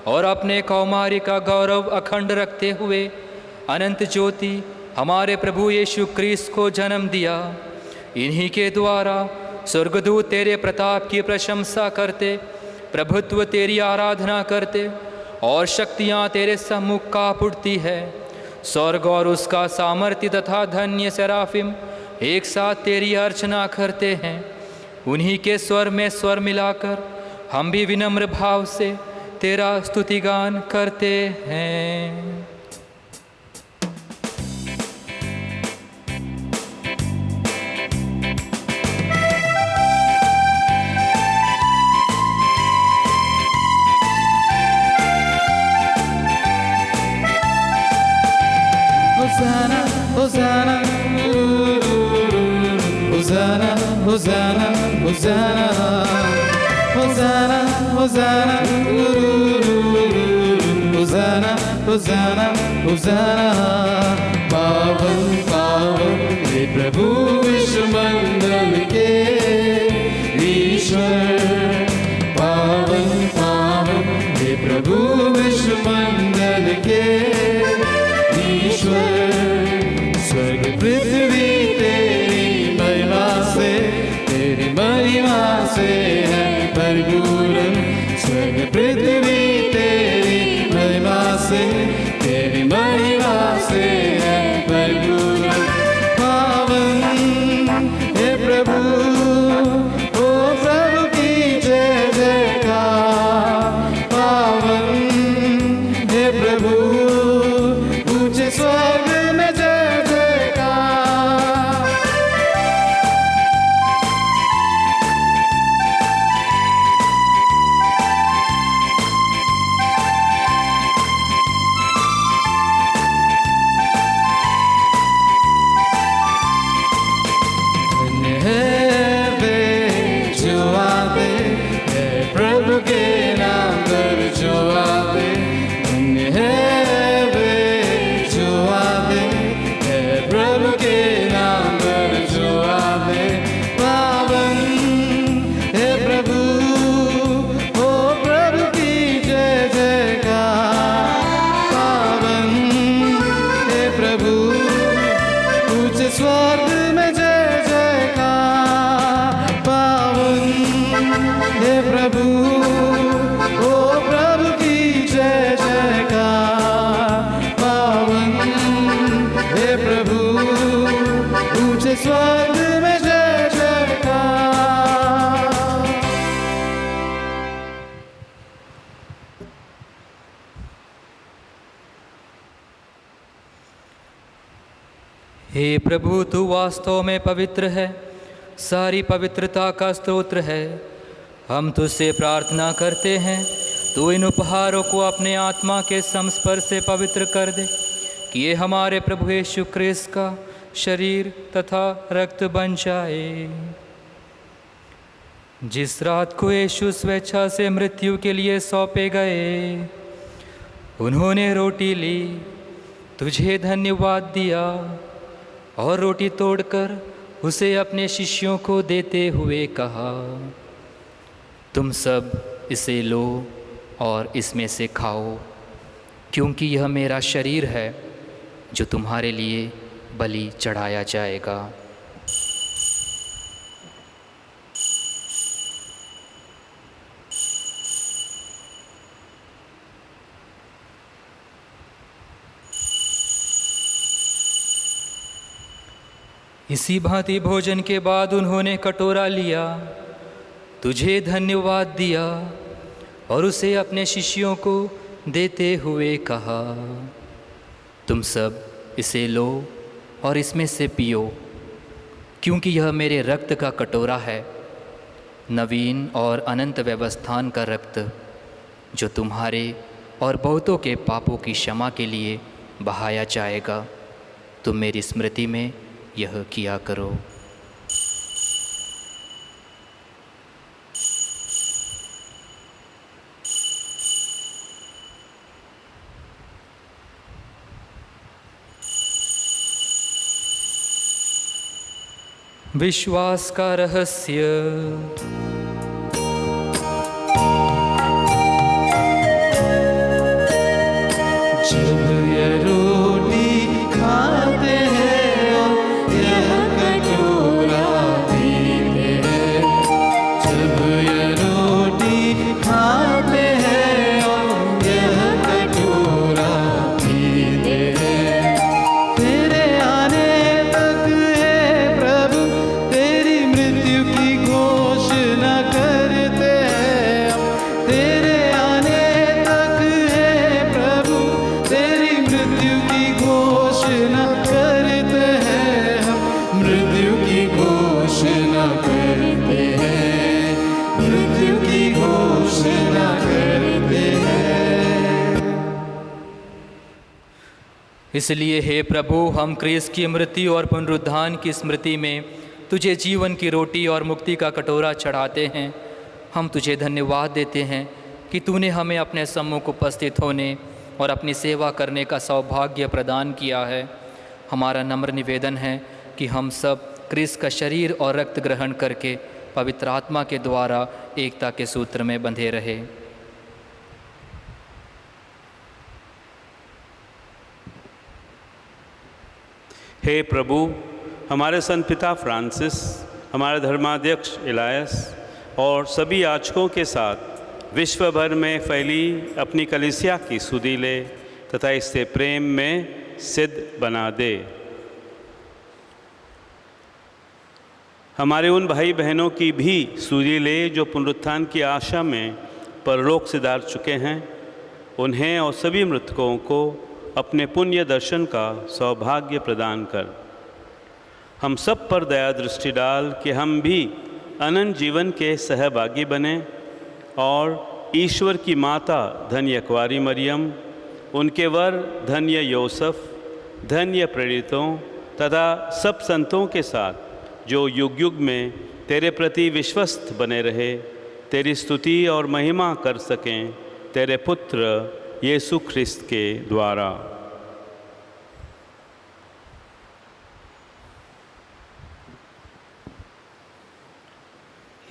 [SPEAKER 3] और अपने कौमारी का गौरव अखंड रखते हुए अनंत ज्योति हमारे प्रभु यीशु क्रिस्त को जन्म दिया। इन्हीं के द्वारा स्वर्गदूत तेरे प्रताप की प्रशंसा करते, प्रभुत्व तेरी आराधना करते और शक्तियाँ तेरे सम्मुख काँप उठती है। स्वर्ग और उसका सामर्थ्य तथा धन्य सेराफिम एक साथ तेरी अर्चना करते हैं। उन्हीं के स्वर में स्वर मिलाकर हम भी विनम्र भाव से तेरा स्तुतिगान करते हैं।
[SPEAKER 1] Hosanna, Hosanna, Hosanna, Hosanna, Hosanna, Hosanna, Hosanna, Hosanna, Hosanna, पावन पावन हे प्रभु विश्व मंडल के ईश्वर। पावन पावन हे प्रभु विश्व मंडल के ईश्वर। स्वर्ग पृथ्वी तेरी महिमा से है भरपूर। स्वर्ग पृथ्वी तेरी महिमा से है भरपूर। पावन हे प्रभु, ओ प्रभु की जय जयकार। पावन हे प्रभु, ऊंचे स्वर्ग में जय जयकार। धन्य है वे जो आते हैं प्रभु के नाम पर जो आते। धन्य है वे जो आते हैं प्रभु के नाम पर जो आते। पावन हे प्रभु, ओ प्रभु की जय जयकार। पावन हे प्रभु, ऊंचे स्वर्ग में जय जयकार। पावन हे प्रभु, ओ प्रभु की जय जयकार। पावन हे प्रभु, ऊंचे स्वर्ग में जय जयकार।
[SPEAKER 3] हे प्रभु, तू वास्तव में पवित्र है, सारी पवित्रता का स्तोत्र है। हम तुझसे प्रार्थना करते हैं, तू इन उपहारों को अपने आत्मा के संस्पर्श से पवित्र कर दे कि ये हमारे प्रभु यीशु क्रिस्त का शरीर तथा रक्त बन जाए। जिस रात को यीशु स्वेच्छा से मृत्यु के लिए सौंपे गए, उन्होंने रोटी ली, तुझे धन्यवाद दिया और रोटी तोड़कर उसे अपने शिष्यों को देते हुए कहा, तुम सब इसे लो और इसमें से खाओ, क्योंकि यह मेरा शरीर है जो तुम्हारे लिए बलि चढ़ाया जाएगा। इसी भांति भोजन के बाद उन्होंने कटोरा लिया, तुझे धन्यवाद दिया और उसे अपने शिष्यों को देते हुए कहा, तुम सब इसे लो और इसमें से पियो, क्योंकि यह मेरे रक्त का कटोरा है, नवीन और अनंत व्यवस्थान का रक्त, जो तुम्हारे और बहुतों के पापों की क्षमा के लिए बहाया जाएगा। तुम मेरी स्मृति में यह किया करो। विश्वास का रहस्य।
[SPEAKER 1] जब ये रोटी खाते हैं और यह कटोरा पीते हैं, जब ये रोटी खाते हैं और यह कटोरा पीते हैं, तेरे आने तक है प्रभु तेरी मृत्यु की घोषणा करते हैं हम। तेरे आने तक है प्रभु तेरी मृत्यु की घोषणा करते हैं हम। मृत्यु की घोषणा करते हैं, मृत्यु की घोषणा करते हैं।
[SPEAKER 3] इसलिए हे प्रभु, हम क्रिस्त की मृत्यु और पुनरुत्थान की स्मृति में तुझे जीवन की रोटी और मुक्ति का कटोरा चढ़ाते हैं। हम तुझे धन्यवाद देते हैं कि तूने हमें अपने सम्मुख उपस्थित होने और अपनी सेवा करने का सौभाग्य प्रदान किया है। हमारा नम्र निवेदन है कि हम सब क्रिस्त का शरीर और रक्त ग्रहण करके पवित्र आत्मा के द्वारा एकता के सूत्र में बंधे रहे।
[SPEAKER 2] हे प्रभु, हमारे संत पिता फ्रांसिस, हमारे धर्माध्यक्ष इलायस और सभी याजकों के साथ विश्व भर में फैली अपनी कलीसिया की सुधि ले तथा इससे प्रेम में सिद्ध बना दे। हमारे उन भाई बहनों की भी सुधि ले जो पुनरुत्थान की आशा में परलोक सिधार चुके हैं। उन्हें और सभी मृतकों को अपने पुण्य दर्शन का सौभाग्य प्रदान कर हम सब पर दया दृष्टि डाल कि हम भी अनंत जीवन के सहभागी बने और ईश्वर की माता धन्य कुंवारी मरियम, उनके वर धन्य योसेफ, धन्य प्रेरितों तथा सब संतों के साथ जो युग युग में तेरे प्रति विश्वस्त बने रहे, तेरी स्तुति और महिमा कर सकें तेरे पुत्र यीशु ख्रिस्त के द्वारा।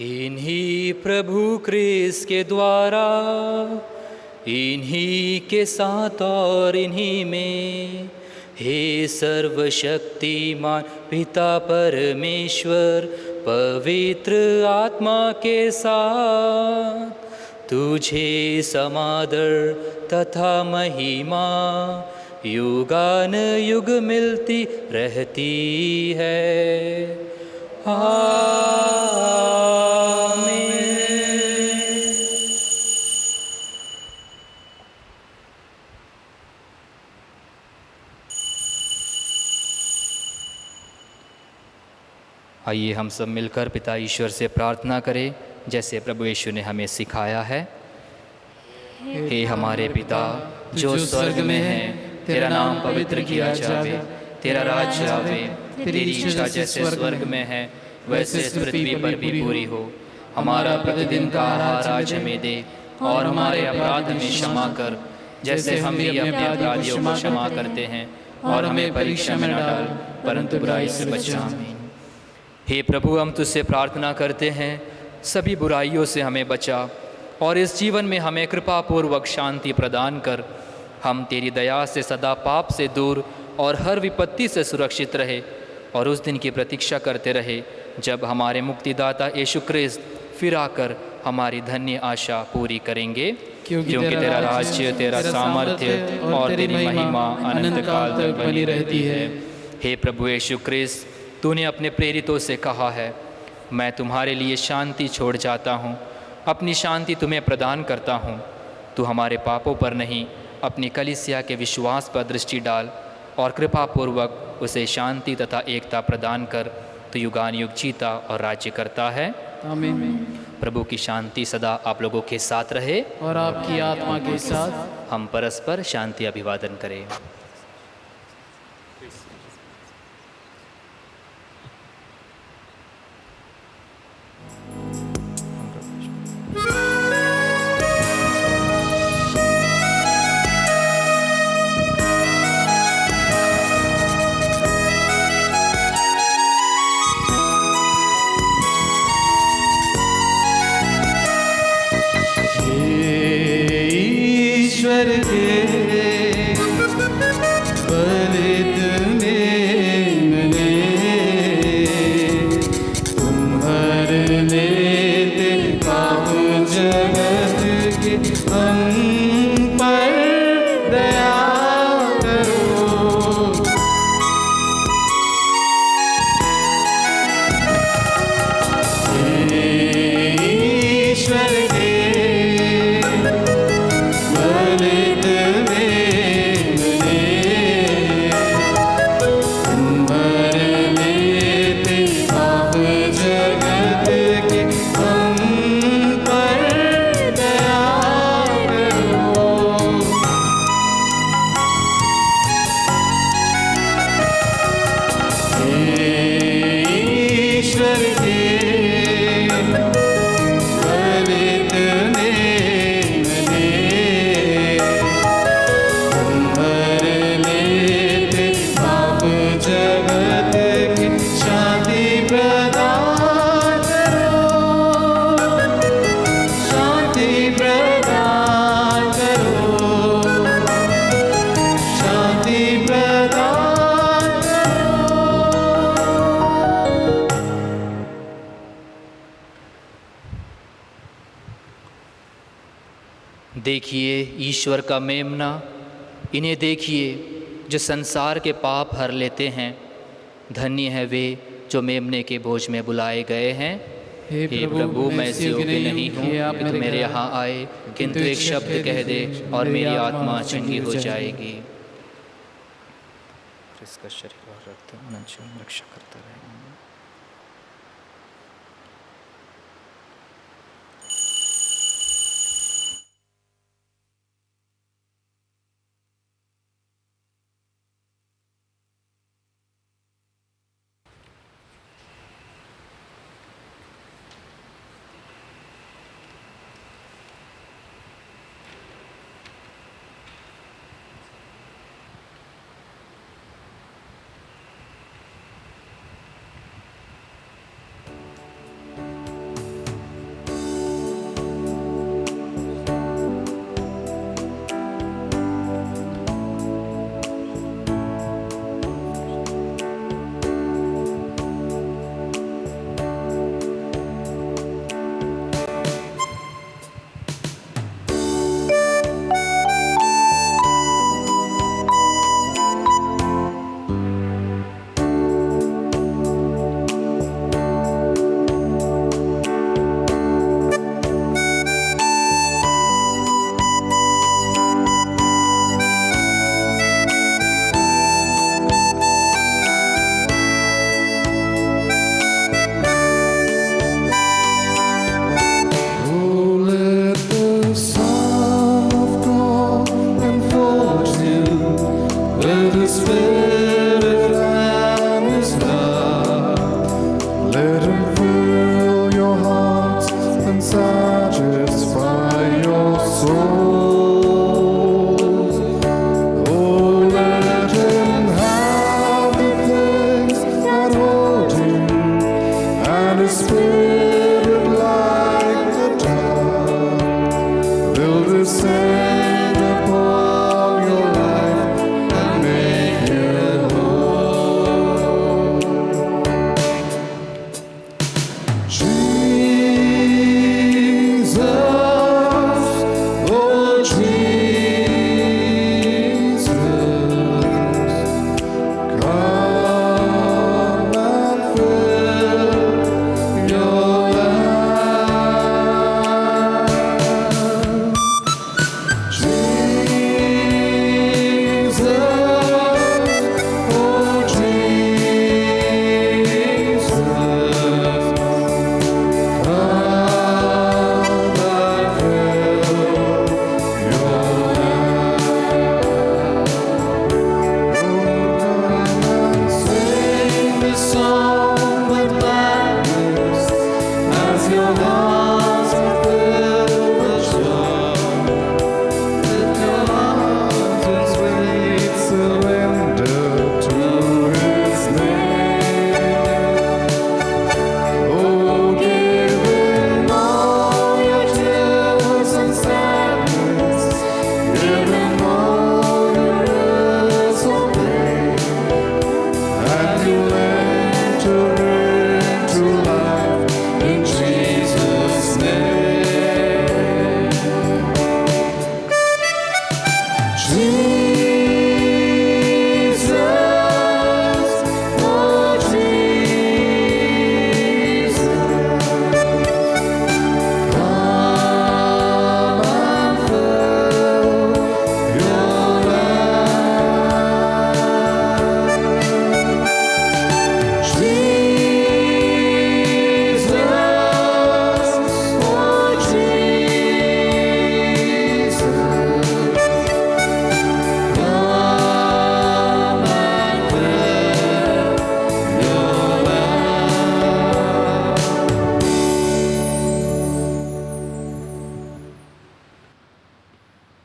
[SPEAKER 3] इन्हीं प्रभु क्रिस्त के द्वारा, इन्हीं के साथ और इन्हीं में, हे सर्वशक्तिमान पिता परमेश्वर, पवित्र आत्मा के साथ तुझे समादर तथा महिमा युगान युग मिलती रहती है। आमीन। आइए हम सब मिलकर पिता ईश्वर से प्रार्थना करें जैसे प्रभु यीशु ने हमें सिखाया है। हे हमारे पिता जो स्वर्ग में है, तेरा नाम पवित्र किया जावे, तेरा राज्य आवे, तेरी इच्छा जैसे स्वर्ग में है वैसे इस पृथ्वी पर भी पूरी हो। हमारा प्रतिदिन का आहार आज हमें दे, और हमारे अपराध हमें क्षमा कर, जैसे हम भी अपने अपराधियों को क्षमा करते हैं, और हमें परीक्षा में न डाल, परंतु बुराई से बचा। आमीन। हे प्रभु, हम तुझसे प्रार्थना करते हैं, सभी बुराइयों से हमें बचा और इस जीवन में हमें कृपापूर्वक शांति प्रदान कर। हम तेरी दया से सदा पाप से दूर और हर विपत्ति से सुरक्षित रहे, और उस दिन की प्रतीक्षा करते रहे जब हमारे मुक्तिदाता यीशु ख्रिस्त फिर आकर हमारी धन्य आशा पूरी करेंगे। क्योंकि तेरा राज्य, तेरा सामर्थ्य और तेरी महिमा अनंत काल तक बनी रहती है। हे प्रभु यीशु ख्रिस्त, तूने अपने प्रेरितों से कहा है, मैं तुम्हारे लिए शांति छोड़ जाता हूँ, अपनी शांति तुम्हें प्रदान करता हूँ। तू हमारे पापों पर नहीं, अपनी कलीसिया के विश्वास पर दृष्टि डाल और कृपापूर्वक उसे शांति तथा एकता प्रदान कर। तो युगान युग जीता और राज्य करता है।
[SPEAKER 1] आमीन।
[SPEAKER 3] प्रभु की शांति सदा आप लोगों के साथ रहे
[SPEAKER 1] और आपकी आत्मा के साथ।
[SPEAKER 3] हम परस्पर शांति अभिवादन करें।
[SPEAKER 1] ईश्वर के बलित मेमने, तुम्हार लेते पाप जगत के, हम पर दया करो। ईश्वर के बलित मेमने, तुम्हार लेते पाप जगत के, हम पर दया करो। ईश्वर के बलित मेमने, तुम्हार लेते पाप जगत की, शांति प्रदान करो, शांति प्रदान करो, शांति प्रदान करो।
[SPEAKER 3] देखिए ईश्वर का मेमना, इन्हें देखिए जो संसार के पाप हर लेते हैं। धन्य है वे जो मेमने के भोज में बुलाए गए हैं। हे प्रभु, मैं इस योग्य नहीं हूँ कि तुम मेरे यहाँ आए, किंतु एक शब्द कह दे और मेरी आत्मा चंगी हो जाएगी। इसका शरीर और रक्त अनंत जीवन रक्षा करता रहेगा।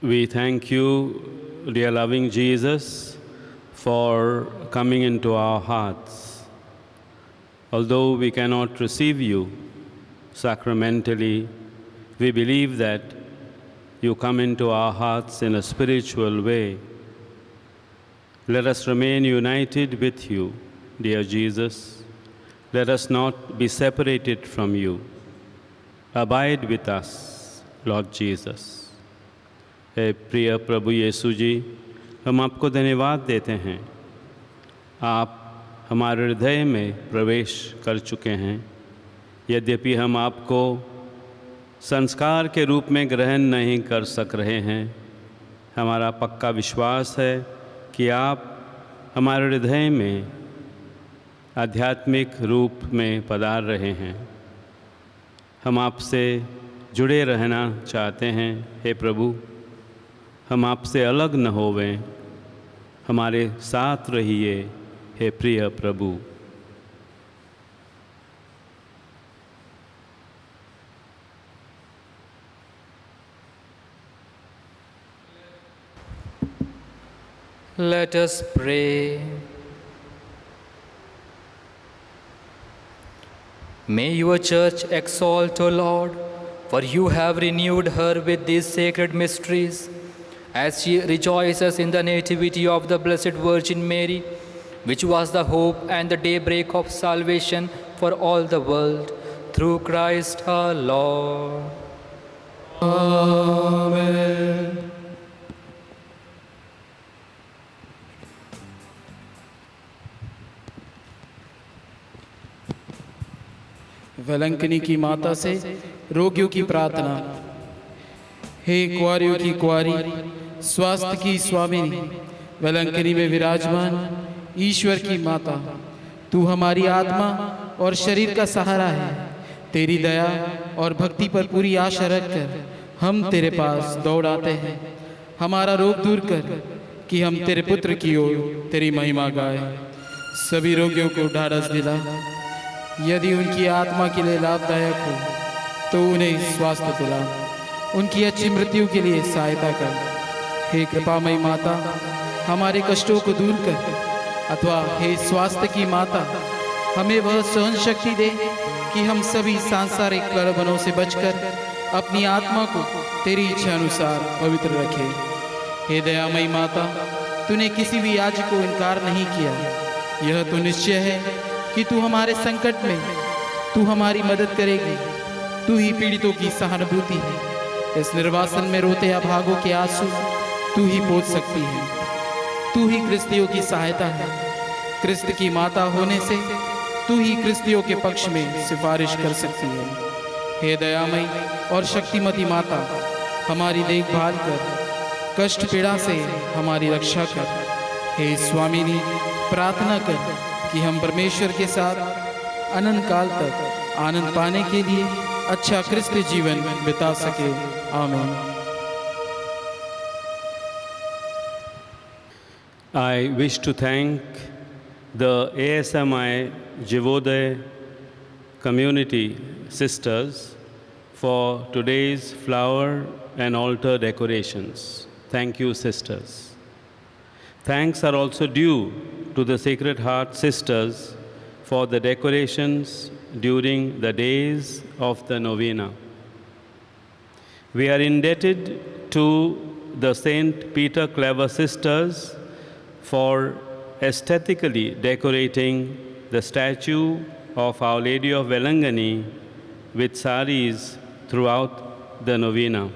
[SPEAKER 2] We thank you, dear loving Jesus, for coming into our hearts. Although we cannot receive you sacramentally, we believe that you come into our hearts in a spiritual way. Let us remain united with you, dear Jesus. Let us not be separated from you. Abide with us, Lord Jesus. हे प्रिय प्रभु यीशु जी, हम आपको धन्यवाद देते हैं। आप हमारे हृदय में प्रवेश कर चुके हैं। यद्यपि हम आपको संस्कार के रूप में ग्रहण नहीं कर सक रहे हैं, हमारा पक्का विश्वास है कि आप हमारे हृदय में आध्यात्मिक रूप में पधार रहे हैं। हम आपसे जुड़े रहना चाहते हैं। हे प्रभु, हम आपसे अलग न होवें, हमारे साथ रहिए। हे प्रिय प्रभु।
[SPEAKER 3] Let us pray. May your church exalt, O Lord, for you have renewed her with these sacred mysteries, as she rejoices in the nativity of the Blessed Virgin Mary, which was the hope and the daybreak of salvation for all the world, through Christ our Lord.
[SPEAKER 1] Amen. Velankanni की माता से रोगियों की प्रार्थना। हे कुंवारियों की कुंवारी, स्वास्थ्य की स्वामिनी, वेलंकनी में विराजमान ईश्वर की माता, तू हमारी आत्मा और शरीर का सहारा है। तेरी दया और भक्ति पर पूरी आशा रखकर हम तेरे पास दौड़ आते हैं। हमारा रोग दूर कर कि हम तेरे पुत्र की ओर तेरी महिमा गाएं। सभी रोगियों को ढाढ़स दिला। यदि उनकी आत्मा के लिए लाभदायक हो तो उन्हें स्वास्थ्य दिला। उनकी अच्छी मृत्यु के लिए सहायता कर। हे कृपामयी माता, हमारे कष्टों को दूर कर, अथवा हे स्वास्थ्य की माता, हमें वह सहन शक्ति दे कि हम सभी सांसारिक प्रलोभनों से बचकर अपनी आत्मा को तेरी इच्छा अनुसार पवित्र रखें। हे दयामयी माता, तूने किसी भी याचक को इनकार नहीं किया। यह तो निश्चय है कि तू हमारे संकट में तू हमारी मदद करेगी। तू ही पीड़ितों की सहानुभूति है। इस निर्वासन में रोते अभागों के आंसू तू ही पोंछ सकती है। तू ही क्रिस्तियों की सहायता है। क्रिस्त की माता होने से तू ही क्रिस्तियों के पक्ष में सिफारिश कर सकती है। हे दयामयी और शक्तिमती माता, हमारी देखभाल कर, कष्ट पीड़ा से हमारी रक्षा कर। हे स्वामिनी, प्रार्थना कर कि हम परमेश्वर के साथ अनंत काल तक आनंद पाने के लिए अच्छा क्रिस्त जीवन बिता सके। आमीन।
[SPEAKER 2] I wish to thank the ASMI Jivodaya community sisters for today's flower and altar decorations. Thank you, sisters. Thanks are also due to the Sacred Heart sisters for the decorations during the days of the novena. We are indebted to the St. Peter Claver sisters for aesthetically decorating the statue of Our Lady of Velangani with saris throughout the novena.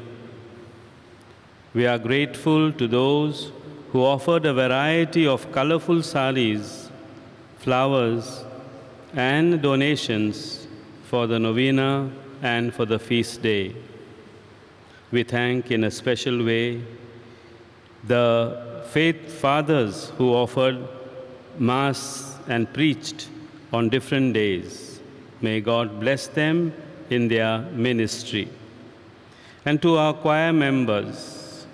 [SPEAKER 2] We are grateful to those who offered a variety of colorful saris, flowers, and donations for the novena and for the feast day. We thank in a special way the faith fathers who offered Mass and preached on different days. May God bless them in their ministry. And to our choir members,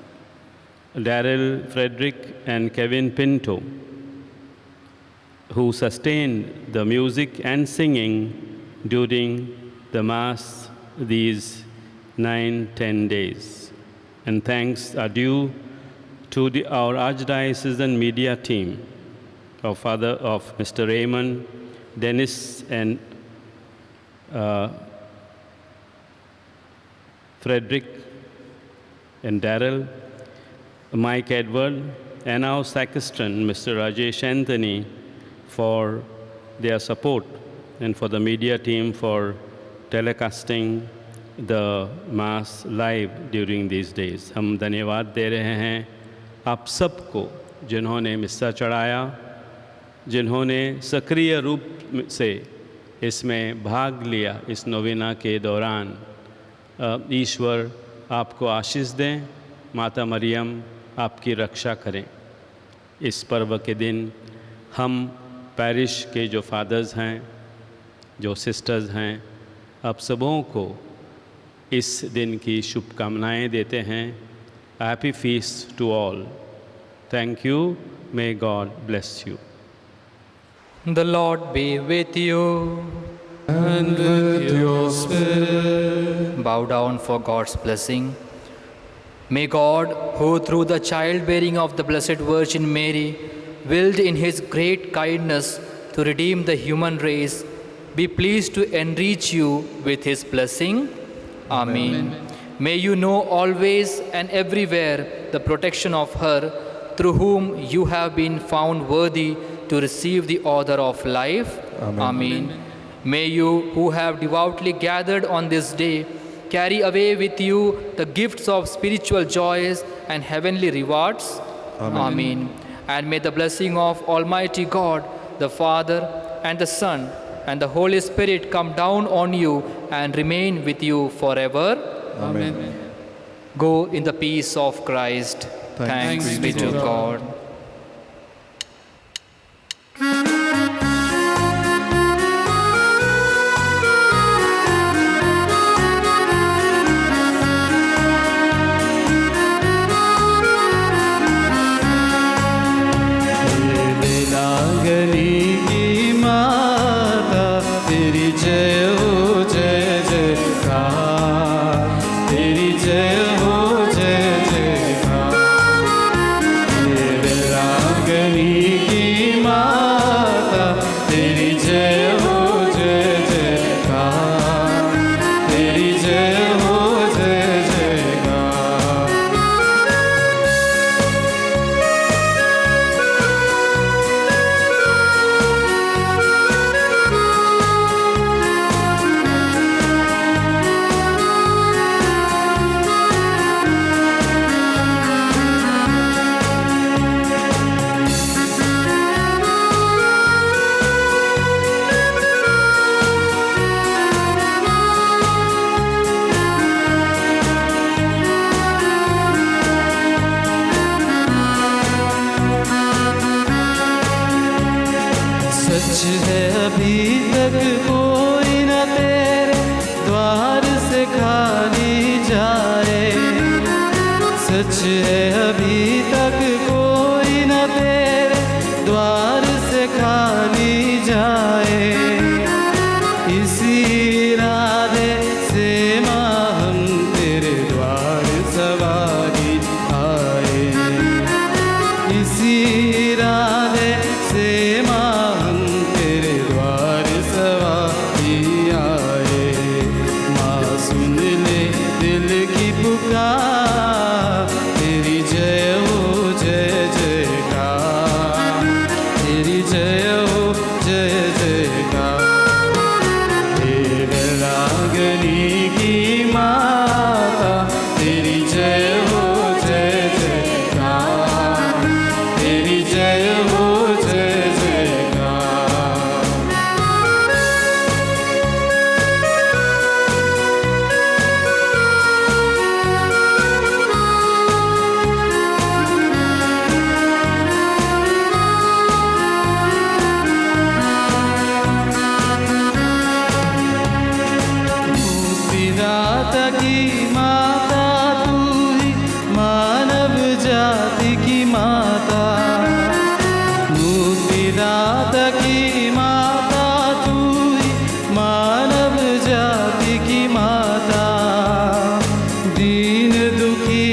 [SPEAKER 2] Daryl, Frederick, and Kevin Pinto, who sustained the music and singing during the Mass these 9-10 days. and thanks are due to our Archdiocesan media team of Mr. Raymond, Dennis, and Frederick, and Darrell, Mike Edward, and our sacristan, Mr. Rajesh Anthony, for their support, and for the media team for telecasting the Mass live during these days. हम धन्यवाद दे रहे हैं आप सबको जिन्होंने मिस्सा चढ़ाया, जिन्होंने सक्रिय रूप से इसमें भाग लिया इस नोवेना के दौरान। ईश्वर आपको आशीष दें, माता मरियम आपकी रक्षा करें। इस पर्व के दिन हम पैरिश के जो फादर्स हैं, जो सिस्टर्स हैं, आप सबों को इस दिन की शुभकामनाएं देते हैं। Happy feast to all. Thank you. May God bless you.
[SPEAKER 3] The Lord be with you.
[SPEAKER 1] And with your spirit.
[SPEAKER 3] Bow down for God's blessing. May God, who through the childbearing of the Blessed Virgin Mary, willed in His great kindness to redeem the human race, be pleased to enrich you with His blessing. Amen. May you know always and everywhere the protection of her, through whom you have been found worthy to receive the order of life. Amen. May you, who have devoutly gathered on this day, carry away with you the gifts of spiritual joys and heavenly rewards. Amen. And may the blessing of Almighty God, the Father and the Son and the Holy Spirit come down on you and remain with you forever.
[SPEAKER 1] Amen.
[SPEAKER 3] Go in the peace of Christ. Thanks be to God.
[SPEAKER 1] वेलांगनी की माता तेरी जय हो जय जयकार, तेरी जय हो जय जयकार। वेलांगनी की माता तेरी जय हो जय जयकार, तेरी जय हो जय जयकार। सच है अभी तक कोई न तेरे द्वार से खाली जाए, सच है अभी तक कोई न तेरे द्वार से खाली जाए। इसी इरादे से माँ हम तेरे द्वार सवारी आए, इसी इरादे से माँ हम तेरे द्वार सवारी आए। माँ सुन ले दिल की पुकार, तेरी जय हो जय जयकार, तेरी जय हो जय जयकार। हे वेलांगनी की माता तेरी जय हो जय जयकार, तेरी जय हो जय जयकार। मुक्तिदाता की माता तू ही, मानव जाति की माता। मुक्तिदाता की माता तू ही, मानव जाति की माता। दीन दुखी